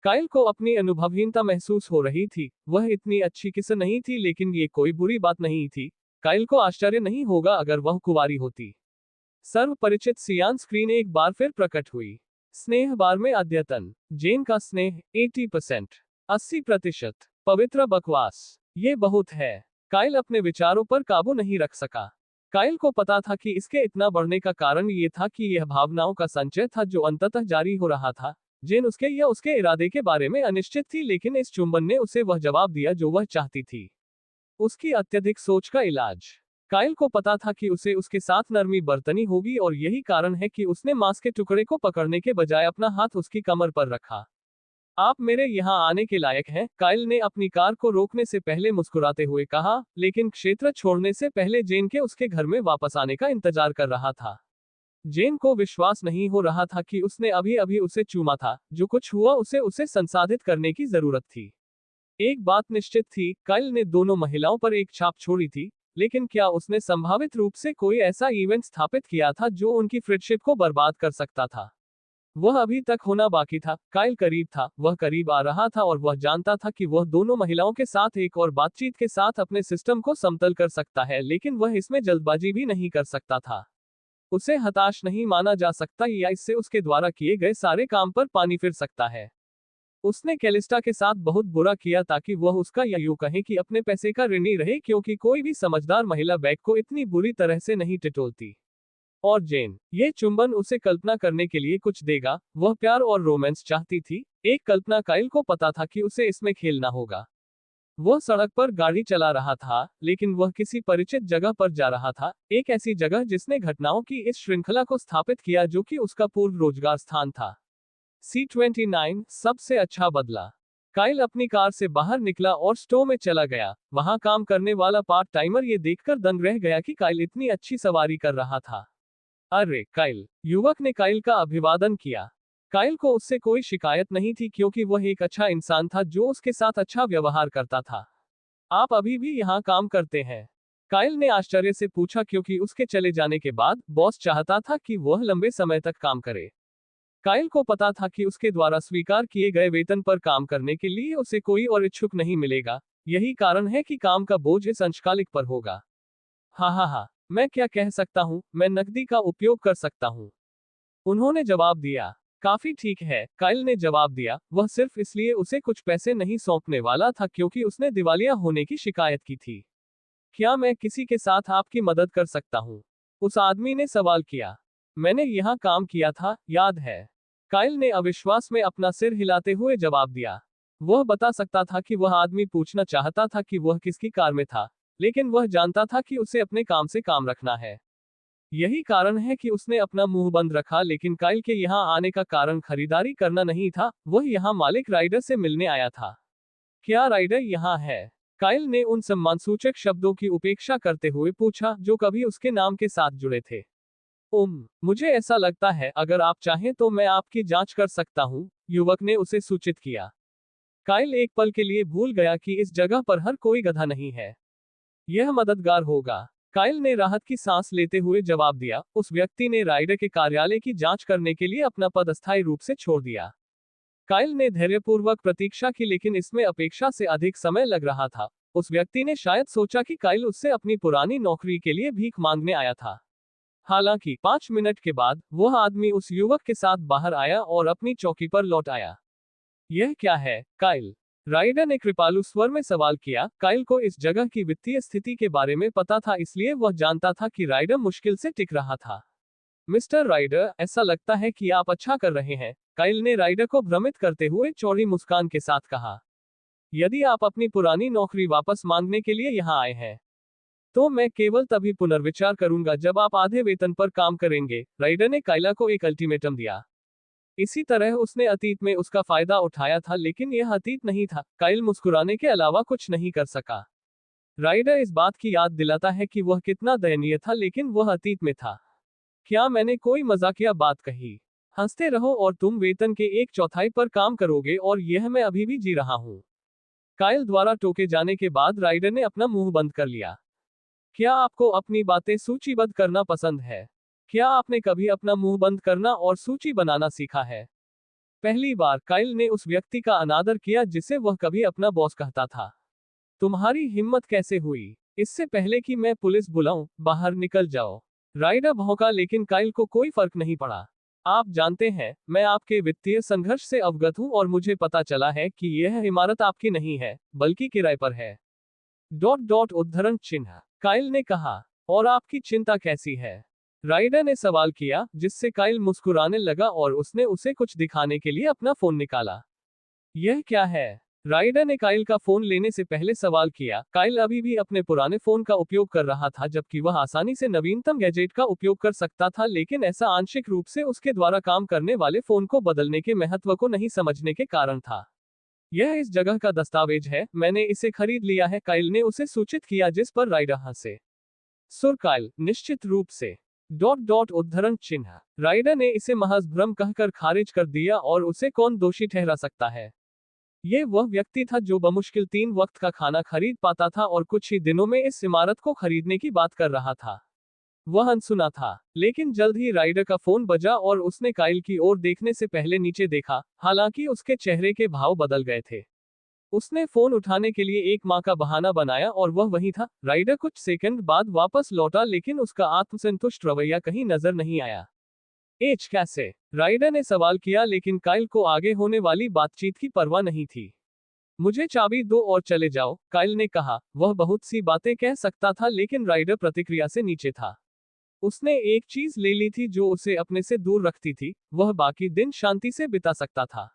काइल को अपनी अनुभवहीनता महसूस हो रही थी। वह इतनी अच्छी किस्म नहीं थी, लेकिन ये कोई बुरी बात नहीं थी। काइल को आश्चर्य नहीं होगा अगर वह कुंवारी होती। सर्व परिचित सियान स्क्रीन एक बार फिर प्रकट हुई। स्नेह बार में अद्यतन। जेन का स्नेह 80%, 80%। पवित्र बकवास। ये बहुत है। काइल अपने विचारों पर काबू नहीं रख सका। काइल को पता था कि इसके इतना बढ़ने का कारण ये था कि यह भावनाओं का संचय था जो अंततः जारी हो रहा था। जेन उसके या उसके इरादे के बारे में अनिश्चित थी, लेकिन इस चुंबन ने उसे वह जवाब दिया जो वह चाहती थी। उसकी अत्यधिक सोच का इलाज। काइल को पता था कि उसे उसके साथ नरमी बरतनी होगी और यही कारण है कि उसने मांस के टुकड़े को पकड़ने के बजाय अपना हाथ उसकी कमर पर रखा। आप मेरे यहाँ आने के लायक हैं, काइल ने अपनी कार को रोकने से पहले मुस्कुराते हुए कहा, लेकिन क्षेत्र छोड़ने से पहले जेन के उसके घर में वापस आने का इंतजार कर रहा था। जेन को विश्वास नहीं हो रहा था कि उसने अभी अभी उसे चूमा था। जो कुछ हुआ उसे उसे संसाधित करने की जरूरत थी। एक बात निश्चित थी, काइल ने दोनों महिलाओं पर एक छाप छोड़ी थी, लेकिन क्या उसने संभावित रूप से कोई ऐसा इवेंट स्थापित किया था जो उनकी फ्रेंडशिप को बर्बाद कर सकता था? वह अभी तक होना बाकी था। काइल करीब था, वह करीब आ रहा था और वह जानता था कि वह दोनों महिलाओं के साथ एक और बातचीत के साथ अपने सिस्टम को समतल कर सकता है, लेकिन वह इसमें जल्दबाजी भी नहीं कर सकता था। उसे हताश नहीं माना जा सकता या इससे उसके द्वारा किए गए सारे काम पर पानी फिर सकता है। उसने कैलिस्टा के साथ बहुत बुरा किया ताकि वह उसका या यूं कहें कि अपने पैसे का ऋणी रहे, क्योंकि कोई भी समझदार महिला बैग को इतनी बुरी तरह से नहीं टिटोलती। और जेन, ये चुंबन उसे कल्पना करने के लिए कुछ देगा। वह प्यार और रोमांस चाहती थी। एक कल्पना काइल को पता था कि उसे इसमें खेलना होगा। वह सड़क पर गाड़ी चला रहा था, लेकिन वह किसी परिचित जगह पर जा रहा था। एक ऐसी जगह जिसने घटनाओं की इस श्रृंखला को स्थापित किया जो कि उसका पूर्व रोजगार स्थान था। C29 सबसे अच्छा बदला। काइल अपनी कार से बाहर निकला और स्टोर में चला गया। वहां काम करने वाला पार्ट टाइमर ये देखकर दंग रह गया कि काइल इतनी अच्छी सवारी कर रहा था। अरे काइल! युवक ने काइल का अभिवादन किया। काइल को उससे कोई शिकायत नहीं थी क्योंकि वह एक अच्छा इंसान था जो उसके साथ अच्छा व्यवहार करता था। आप अभी भी यहाँ काम करते हैं? काइल ने आश्चर्य से पूछा क्योंकि उसके चले जाने के बाद बॉस चाहता था कि वह लंबे समय तक काम करे। काइल को पता था कि उसके द्वारा स्वीकार किए गए वेतन पर काम करने के लिए उसे कोई और इच्छुक नहीं मिलेगा। यही कारण है कि काम का बोझ इस अंशकालिक पर होगा। हाँ, मैं क्या कह सकता हूँ, मैं नकदी का उपयोग कर सकता हूँ, उन्होंने जवाब दिया। काफी ठीक है, काइल ने जवाब दिया। वह सिर्फ इसलिए उसे कुछ पैसे नहीं सौंपने वाला था क्योंकि उसने दिवालिया होने की शिकायत की थी। क्या मैं किसी के साथ आपकी मदद कर सकता हूँ? उस आदमी ने सवाल किया। मैंने यहाँ काम किया था, याद है? काइल ने अविश्वास में अपना सिर हिलाते हुए जवाब दिया। वह बता सकता था कि वह आदमी पूछना चाहता था कि वह किसकी कार में था, लेकिन वह जानता था कि उसे अपने काम से काम रखना है। यही कारण है कि उसने अपना मुंह बंद रखा। लेकिन काइल के यहाँ आने का कारण खरीदारी करना नहीं था, वह यहाँ मालिक राइडर से मिलने आया था। क्या राइडर यहाँ है? काइल ने उन सम्मानसूचक शब्दों की उपेक्षा करते हुए पूछा जो कभी उसके नाम के साथ जुड़े थे। मुझे ऐसा लगता है अगर आप चाहें तो मैं आपकी जांच कर सकता हूँ, युवक ने उसे सूचित किया। काइल एक पल के लिए भूल गया कि इस जगह पर हर कोई गधा नहीं है। यह मददगार होगा। काइल ने राहत की सांस लेते हुए जवाब दिया। उस व्यक्ति ने राइडर के कार्यालय की जांच करने के लिए अपना पद अस्थायी रूप से छोड़ दिया। काइल ने धैर्यपूर्वक प्रतीक्षा की लेकिन इसमें अपेक्षा से अधिक समय लग रहा था। उस व्यक्ति ने शायद सोचा कि काइल उससे अपनी पुरानी नौकरी के लिए भीख मांगने आया था। हालांकि 5 मिनट के बाद वह आदमी उस युवक के साथ बाहर आया और अपनी चौकी पर लौट आया। यह क्या है, काइल? राइडर ने कृपालु स्वर में सवाल किया। काइल को इस जगह की वित्तीय स्थिति के बारे में पता था, इसलिए वह जानता था कि राइडर मुश्किल से टिक रहा था। मिस्टर राइडर, ऐसा लगता है कि आप अच्छा कर रहे हैं, काइल ने राइडर को भ्रमित करते हुए चौड़ी मुस्कान के साथ कहा। यदि आप अपनी पुरानी नौकरी वापस मांगने के लिए यहाँ आए हैं, तो मैं केवल तभी पुनर्विचार करूंगा जब आप आधे वेतन पर काम करेंगे, राइडर ने काइला को एक अल्टीमेटम दिया। इसी तरह उसने अतीत में उसका फायदा उठाया था, लेकिन यह अतीत नहीं था। काइल मुस्कुराने के अलावा कुछ नहीं कर सका। राइडर इस बात की याद दिलाता है कि वह कितना दयनीय था, लेकिन वह अतीत में था। क्या मैंने कोई मजाकिया बात कही? हंसते रहो और तुम वेतन के 1/4 पर काम करोगे और यह मैं अभी भी जी रहा हूँ। काइल द्वारा टोके जाने के बाद राइडर ने अपना मुंह बंद कर लिया। क्या आपको अपनी बातें सूचीबद्ध करना पसंद है? क्या आपने कभी अपना मुंह बंद करना और सूची बनाना सीखा है? पहली बार काइल ने उस व्यक्ति का अनादर किया जिसे वह कभी अपना बॉस कहता था। तुम्हारी हिम्मत कैसे हुई? इससे पहले कि मैं पुलिस बुलाऊं, बाहर निकल जाओ। राइडर भौंका लेकिन काइल को कोई फर्क नहीं पड़ा। आप जानते हैं, मैं आपके वित्तीय संघर्ष से अवगत हूं और मुझे पता चला है कि यह इमारत आपकी नहीं है, बल्कि किराए पर है। उद्धरण चिन्ह। काइल ने कहा। और आपकी चिंता कैसी है? राइडर ने सवाल किया, जिससे काइल मुस्कुराने लगा और उसने उसे कुछ दिखाने के लिए अपना फोन निकाला। यह क्या है? राइडर ने काइल का फोन लेने से पहले सवाल किया। काइल अभी भी अपने पुराने फोन का उपयोग कर रहा था, जबकि वह आसानी से नवीनतम गैजेट का उपयोग कर सकता था, लेकिन ऐसा आंशिक रूप से उसके द्वारा काम करने वाले फोन को बदलने के महत्व को नहीं समझने के कारण था। यह इस जगह का दस्तावेज है, मैंने इसे खरीद लिया है, काइल ने उसे सूचित किया, जिस पर राइडर हंसे। सुर काइल, निश्चित रूप से। उद्धरण चिन्ह। राइडर ने इसे महज भ्रम कहकर खारिज कर दिया और उसे कौन दोषी ठहरा सकता है? ये वह व्यक्ति था जो बमुश्किल 3 वक्त का खाना खरीद पाता था और कुछ ही दिनों में इस इमारत को खरीदने की बात कर रहा था। वह अनसुना था, लेकिन जल्द ही राइडर का फोन बजा और उसने काइल की ओर देखने से पहले नीचे देखा। हालांकि उसके चेहरे के भाव बदल गए थे। उसने फोन उठाने के लिए एक माँ का बहाना बनाया और वह वहीं था। राइडर कुछ सेकंड बाद वापस लौटा, लेकिन उसका आत्मसंतुष्ट रवैया कहीं नजर नहीं आया। कैसे? राइडर ने सवाल किया, लेकिन काइल को आगे होने वाली बातचीत की परवाह नहीं थी। मुझे चाबी दो और चले जाओ, काइल ने कहा। वह बहुत सी बातें कह सकता था, लेकिन राइडर प्रतिक्रिया से नीचे था। उसने एक चीज ले ली थी जो उसे अपने से दूर रखती थी, वह बाकी दिन शांति से बिता सकता था।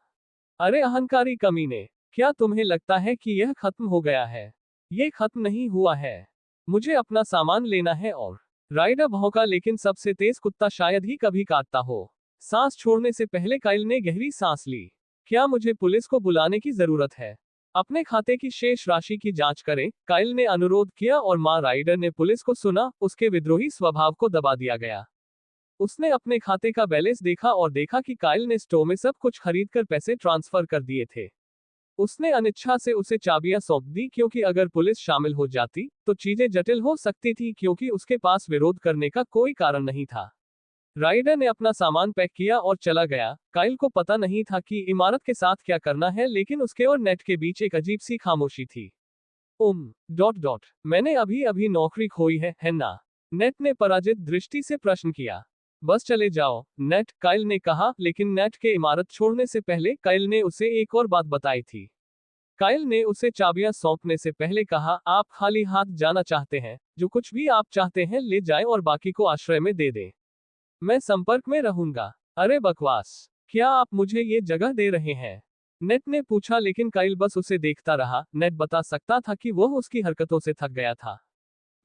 अरे अहंकारी कमीने, क्या तुम्हें लगता है कि यह खत्म हो गया है? ये खत्म नहीं हुआ है। मुझे अपना सामान लेना है और राइडर भौंका, लेकिन सबसे तेज कुत्ता शायद ही कभी काटता हो। सांस छोड़ने से पहले काइल ने गहरी सांस ली। क्या मुझे पुलिस को बुलाने की जरूरत है? अपने खाते की शेष राशि की जांच करें, काइल ने अनुरोध किया और मां राइडर ने पुलिस को सुना। उसके विद्रोही स्वभाव को दबा दिया गया। उसने अपने खाते का बैलेंस देखा और देखा कि काइल ने स्टोर में सब कुछ खरीदकर पैसे ट्रांसफर कर दिए थे। उसने अनिच्छा से उसे चाबियां सौंप दी, क्योंकि अगर पुलिस शामिल हो जाती तो चीजें जटिल हो सकती थी, क्योंकि उसके पास विरोध करने का कोई कारण नहीं था। राइडर ने अपना सामान पैक किया और चला गया। काइल को पता नहीं था कि इमारत के साथ क्या करना है, लेकिन उसके और नेट के बीच एक अजीब सी खामोशी थी। मैंने अभी अभी नौकरी खोई है ना? नेट ने पराजित दृष्टि से प्रश्न किया। बस चले जाओ नेट, काइल ने कहा, लेकिन नेट के इमारत छोड़ने से पहले काइल ने उसे एक और बात बताई थी। काइल ने उसे चाबियां सौंपने से पहले कहा, आप खाली हाथ जाना चाहते हैं? जो कुछ भी आप चाहते हैं ले जाएं और बाकी को आश्रय में दे दें। मैं संपर्क में रहूंगा। अरे बकवास, क्या आप मुझे ये जगह दे रहे हैं? नेट ने पूछा, लेकिन काइल बस उसे देखता रहा। नेट बता सकता था कि वह उसकी हरकतों से थक गया था।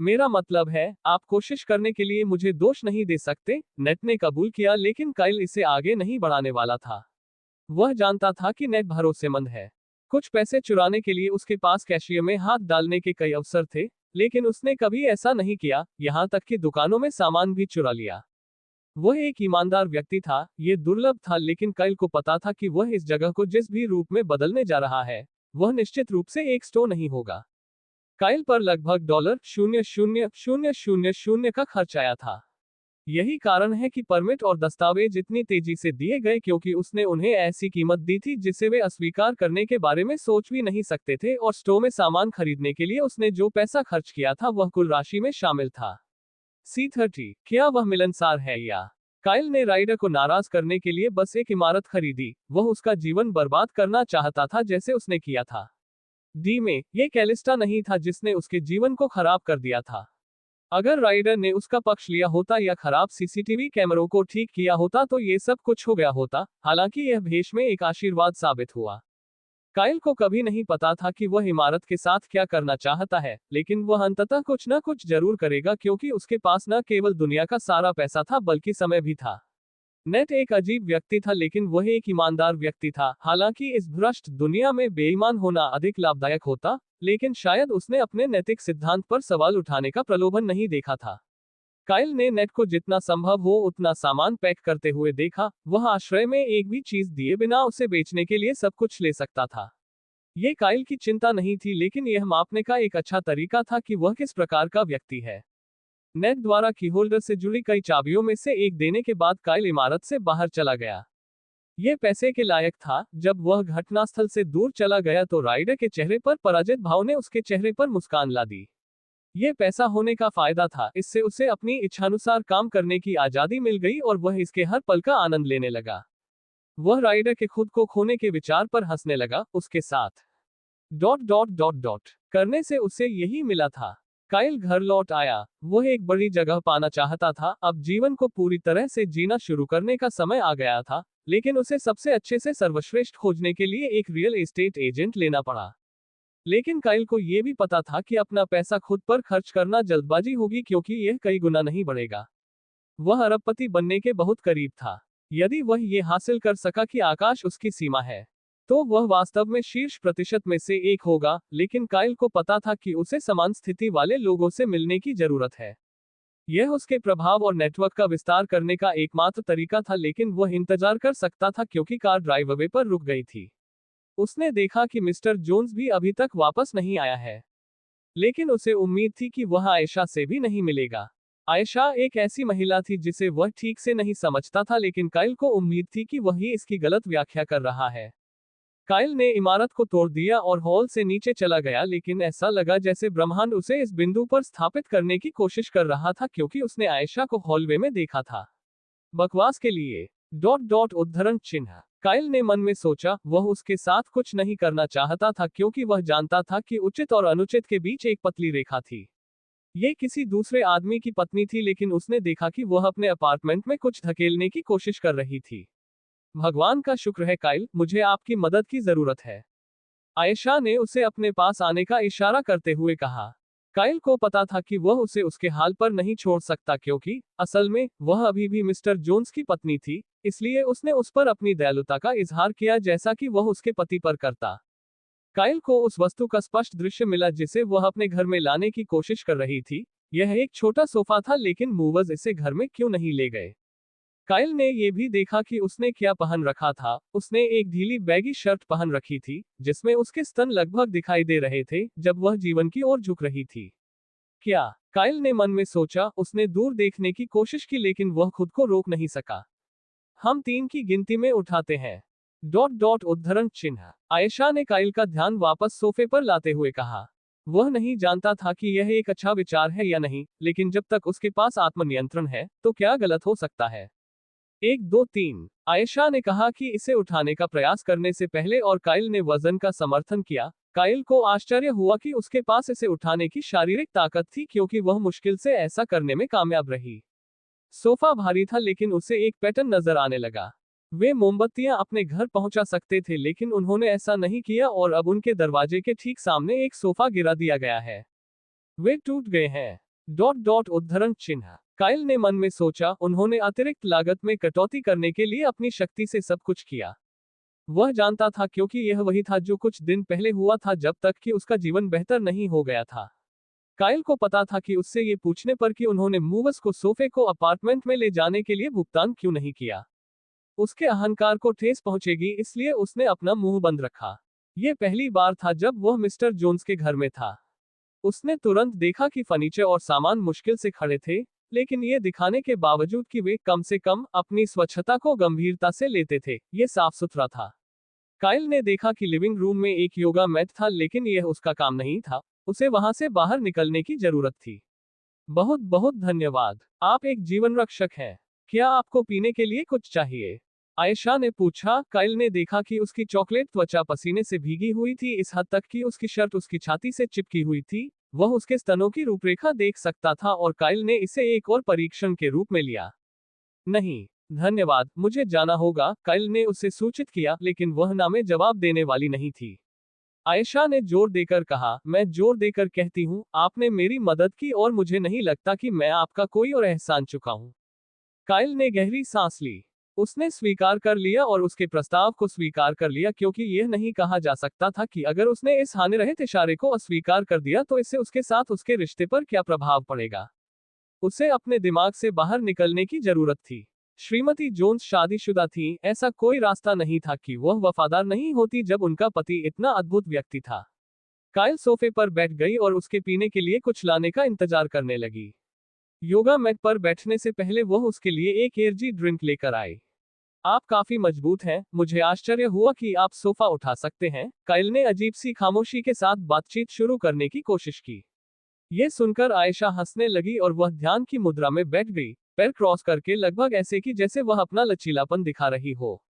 मेरा मतलब है, आप कोशिश करने के लिए मुझे दोष नहीं दे सकते, नेट ने कबूल किया, लेकिन काइल इसे आगे नहीं बढ़ाने वाला था। वह जानता था कि नेट भरोसेमंद है। कुछ पैसे चुराने के लिए उसके पास कैशियर में हाथ डालने के कई अवसर थे, लेकिन उसने कभी ऐसा नहीं किया, यहां तक कि दुकानों में सामान भी चुरा लिया। वह एक ईमानदार व्यक्ति था। यह दुर्लभ था, लेकिन काइल को पता था कि वह इस जगह को जिस भी रूप में बदलने जा रहा है, वह निश्चित रूप से एक स्टोर नहीं होगा। काइल पर लगभग $00,000 का खर्च आया था। यही कारण है कि परमिट और दस्तावेज इतनी तेजी से दिए गए, क्योंकि उसने उन्हें ऐसी कीमत दी थी जिसे वे अस्वीकार करने के बारे में सोच भी नहीं सकते थे, और स्टोर में सामान खरीदने के लिए उसने जो पैसा खर्च किया था वह कुल राशि में शामिल था। C30, क्या वह मिलनसार है या? काइल ने राइडर को नाराज करने के लिए बस एक इमारत खरीदी। वह उसका जीवन बर्बाद करना चाहता था जैसे उसने किया था। डी में, यह कैलिस्टा नहीं था जिसने उसके जीवन को खराब कर दिया था। अगर राइडर ने उसका पक्ष लिया होता या खराब सीसीटीवी कैमरों को ठीक किया होता तो ये सब कुछ हो गया होता। हालांकि यह भेष में एक आशीर्वाद साबित हुआ। काइल को कभी नहीं पता था कि वह इमारत के साथ क्या करना चाहता है, लेकिन वह अंततः कुछ न कुछ जरूर करेगा, क्योंकि उसके पास न केवल दुनिया का सारा पैसा था बल्कि समय भी था। नेट एक अजीब व्यक्ति था, लेकिन वह एक ईमानदार व्यक्ति था। हालांकि इस भ्रष्ट दुनिया में बेईमान होना अधिक लाभदायक होता, लेकिन शायद उसने अपने नैतिक सिद्धांत पर सवाल उठाने का प्रलोभन नहीं देखा था। काइल ने नेट को जितना संभव हो उतना सामान पैक करते हुए देखा। वह आश्रय में एक भी चीज दिए बिना उसे बेचने के लिए सब कुछ ले सकता था। ये काइल की चिंता नहीं थी, लेकिन यह मापने का एक अच्छा तरीका था कि वह किस प्रकार का व्यक्ति है। नेट द्वारा कीहोल्डर से जुड़ी कई चाबियों में से एक देने के बाद काइल इमारत से बाहर चला गया। यह पैसे के लायक था। जब वह घटनास्थल से दूर चला गया तो राइडर के चेहरे पर पराजित भाव ने उसके चेहरे पर मुस्कान ला दी। यह पैसा होने का फायदा था। इससे उसे अपनी इच्छानुसार काम करने की आजादी मिल गई और वह इसके हर पल का आनंद लेने लगा। वह राइडर के खुद को खोने के विचार पर हंसने लगा। उसके साथ करने से उसे यही मिला था। काइल घर लौट आया। वह एक बड़ी जगह पाना चाहता था। अब जीवन को पूरी तरह से जीना शुरू करने का समय आ गया था, लेकिन उसे सबसे अच्छे से सर्वश्रेष्ठ खोजने के लिए एक रियल एस्टेट एजेंट लेना पड़ा। लेकिन काइल को यह भी पता था कि अपना पैसा खुद पर खर्च करना जल्दबाजी होगी, क्योंकि यह कई गुना नहीं बढ़ेगा। वह अरबपति बनने के बहुत करीब था। यदि वह यह हासिल कर सका कि आकाश उसकी सीमा है, तो वह वास्तव में शीर्ष प्रतिशत में से एक होगा। लेकिन काइल को पता था कि उसे समान स्थिति वाले लोगों से मिलने की जरूरत है। यह उसके प्रभाव और नेटवर्क का विस्तार करने का एकमात्र तरीका था, लेकिन वह इंतजार कर सकता था क्योंकि कार ड्राइववे पर रुक गई थी। उसने देखा कि मिस्टर जोन्स भी अभी तक वापस नहीं आया है, लेकिन उसे उम्मीद थी कि वह आयशा से भी नहीं मिलेगा। आयशा एक ऐसी महिला थी जिसे वह ठीक से नहीं समझता था, लेकिन काइल को उम्मीद थी कि वही इसकी गलत व्याख्या कर रहा है। काइल ने इमारत को तोड़ दिया और हॉल से नीचे चला गया, लेकिन ऐसा लगा जैसे ब्रह्मांड उसे इस बिंदु पर स्थापित करने की कोशिश कर रहा था, क्योंकि उसने आयशा को हॉलवे में देखा था। बकवास के लिए उद्धरण चिन्ह। काइल ने मन में सोचा। वह उसके साथ कुछ नहीं करना चाहता था, क्योंकि वह जानता था कि उचित और अनुचित के बीच एक पतली रेखा थी। ये किसी दूसरे आदमी की पत्नी थी, लेकिन उसने देखा कि वह अपने अपार्टमेंट में कुछ धकेलने की कोशिश कर रही थी। भगवान का शुक्र है काइल, मुझे आपकी मदद की जरूरत है, आयशा ने उसे अपने पास आने का इशारा करते हुए कहा। काइल को पता था कि वह उसे उसके हाल पर नहीं छोड़ सकता क्योंकि असल में वह अभी भी मिस्टर जोन्स की पत्नी थी, इसलिए उसने उस पर अपनी दयालुता का इजहार किया जैसा कि वह उसके पति पर करता। काइल को उस वस्तु का स्पष्ट दृश्य मिला जिसे वह अपने घर में लाने की कोशिश कर रही थी। यह एक छोटा सोफा था लेकिन मूवर्स इसे घर में क्यों नहीं ले गए। काइल ने यह भी देखा कि उसने क्या पहन रखा था। उसने एक ढीली बैगी शर्ट पहन रखी थी जिसमें उसके स्तन लगभग दिखाई दे रहे थे जब वह जीवन की ओर झुक रही थी। क्या? काइल ने मन में सोचा। उसने दूर देखने की कोशिश की लेकिन वह खुद को रोक नहीं सका। हम 3 की गिनती में उठाते हैं। उद्धरण चिन्ह। आयशा ने काइल का ध्यान वापस सोफे पर लाते हुए कहा। वह नहीं जानता था कि यह एक अच्छा विचार है या नहीं, लेकिन जब तक उसके पास आत्मनियंत्रण है तो क्या गलत हो सकता है। 1 2 3। आयशा ने कहा कि इसे उठाने का प्रयास करने से पहले और काइल ने वजन का समर्थन किया। काइल को आश्चर्य हुआ कि उसके पास इसे उठाने की शारीरिक ताकत थी क्योंकि वह मुश्किल से ऐसा करने में कामयाब रही। सोफा भारी था लेकिन उसे एक पैटर्न नजर आने लगा। वे मोमबत्तियां अपने घर पहुंचा सकते थे लेकिन उन्होंने ऐसा नहीं किया और अब उनके दरवाजे के ठीक सामने एक सोफा गिरा दिया गया है। वे टूट गए हैं। उद्धरण चिन्ह। काइल ने मन में सोचा। उन्होंने अतिरिक्त लागत में कटौती करने के लिए अपनी शक्ति से सब कुछ किया। वह जानता था क्योंकि यह वही था जो कुछ दिन पहले हुआ था जब तक कि उसका जीवन बेहतर नहीं हो गया था। काइल को पता था कि उससे ये पूछने पर कि उन्होंने मूवर्स को सोफे को अपार्टमेंट में ले जाने के लिए भुगतान क्यों नहीं किया, उसके अहंकार को ठेस पहुंचेगी, इसलिए उसने अपना मुंह बंद रखा। यह पहली बार था जब वह मिस्टर जोन्स के घर में था। उसने तुरंत देखा कि फर्नीचर और सामान मुश्किल से खड़े थे, लेकिन ये दिखाने के बावजूद कि वे कम से कम अपनी स्वच्छता को गंभीरता से लेते थे, ये साफ सुथरा था। काइल ने देखा कि लिविंग रूम में एक योगा मैट था लेकिन यह उसका काम नहीं था। उसे वहां से बाहर निकलने की जरूरत थी। बहुत बहुत धन्यवाद। आप एक जीवन रक्षक हैं। क्या आपको पीने के लिए कुछ चाहिए? आयशा ने पूछा। काइल ने देखा कि उसकी चॉकलेट त्वचा पसीने से भीगी हुई थी इस हद तक कि उसकी शर्ट उसकी छाती से चिपकी हुई थी। वह उसके स्तनों की रूपरेखा देख सकता था और काइल ने इसे एक और परीक्षण के रूप में लिया। नहीं धन्यवाद, मुझे जाना होगा, काइल ने उसे सूचित किया, लेकिन वह ना में जवाब देने वाली नहीं थी। आयशा ने जोर देकर कहा, मैं जोर देकर कहती हूँ, आपने मेरी मदद की और मुझे नहीं लगता कि मैं आपका कोई और एहसान चुका हूँ। काइल ने गहरी सांस ली। उसने स्वीकार कर लिया और उसके प्रस्ताव को स्वीकार कर लिया क्योंकि यह नहीं कहा जा सकता था कि अगर उसने इस हानिरहित इशारे को अस्वीकार कर दिया तो इससे उसके साथ उसके रिश्ते पर क्या प्रभाव पड़ेगा। उसे अपने दिमाग से बाहर निकलने की जरूरत थी। श्रीमती जोन्स शादीशुदा थी, ऐसा कोई रास्ता नहीं था कि वह वफादार नहीं होती जब उनका पति इतना अद्भुत व्यक्ति था। काइल सोफे पर बैठ गई और उसके पीने के लिए कुछ लाने का इंतजार करने लगी। योगा मैट पर बैठने से पहले वह उसके लिए एक एनर्जी ड्रिंक लेकर आई। आप काफी मजबूत हैं, मुझे आश्चर्य हुआ कि आप सोफा उठा सकते हैं। काइल ने अजीब सी खामोशी के साथ बातचीत शुरू करने की कोशिश की। यह सुनकर आयशा हंसने लगी और वह ध्यान की मुद्रा में बैठ गई, पैर क्रॉस करके, लगभग ऐसे कि जैसे वह अपना लचीलापन दिखा रही हो।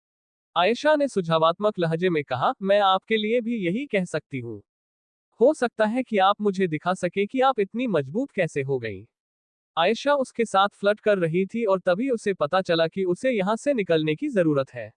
आयशा ने सुझावात्मक लहजे में कहा, मैं आपके लिए भी यही कह सकती हूँ। हो सकता है कि आप मुझे दिखा सके कि आप इतनी मजबूत कैसे हो गई। आयशा उसके साथ फ्लर्ट कर रही थी और तभी उसे पता चला कि उसे यहां से निकलने की जरूरत है।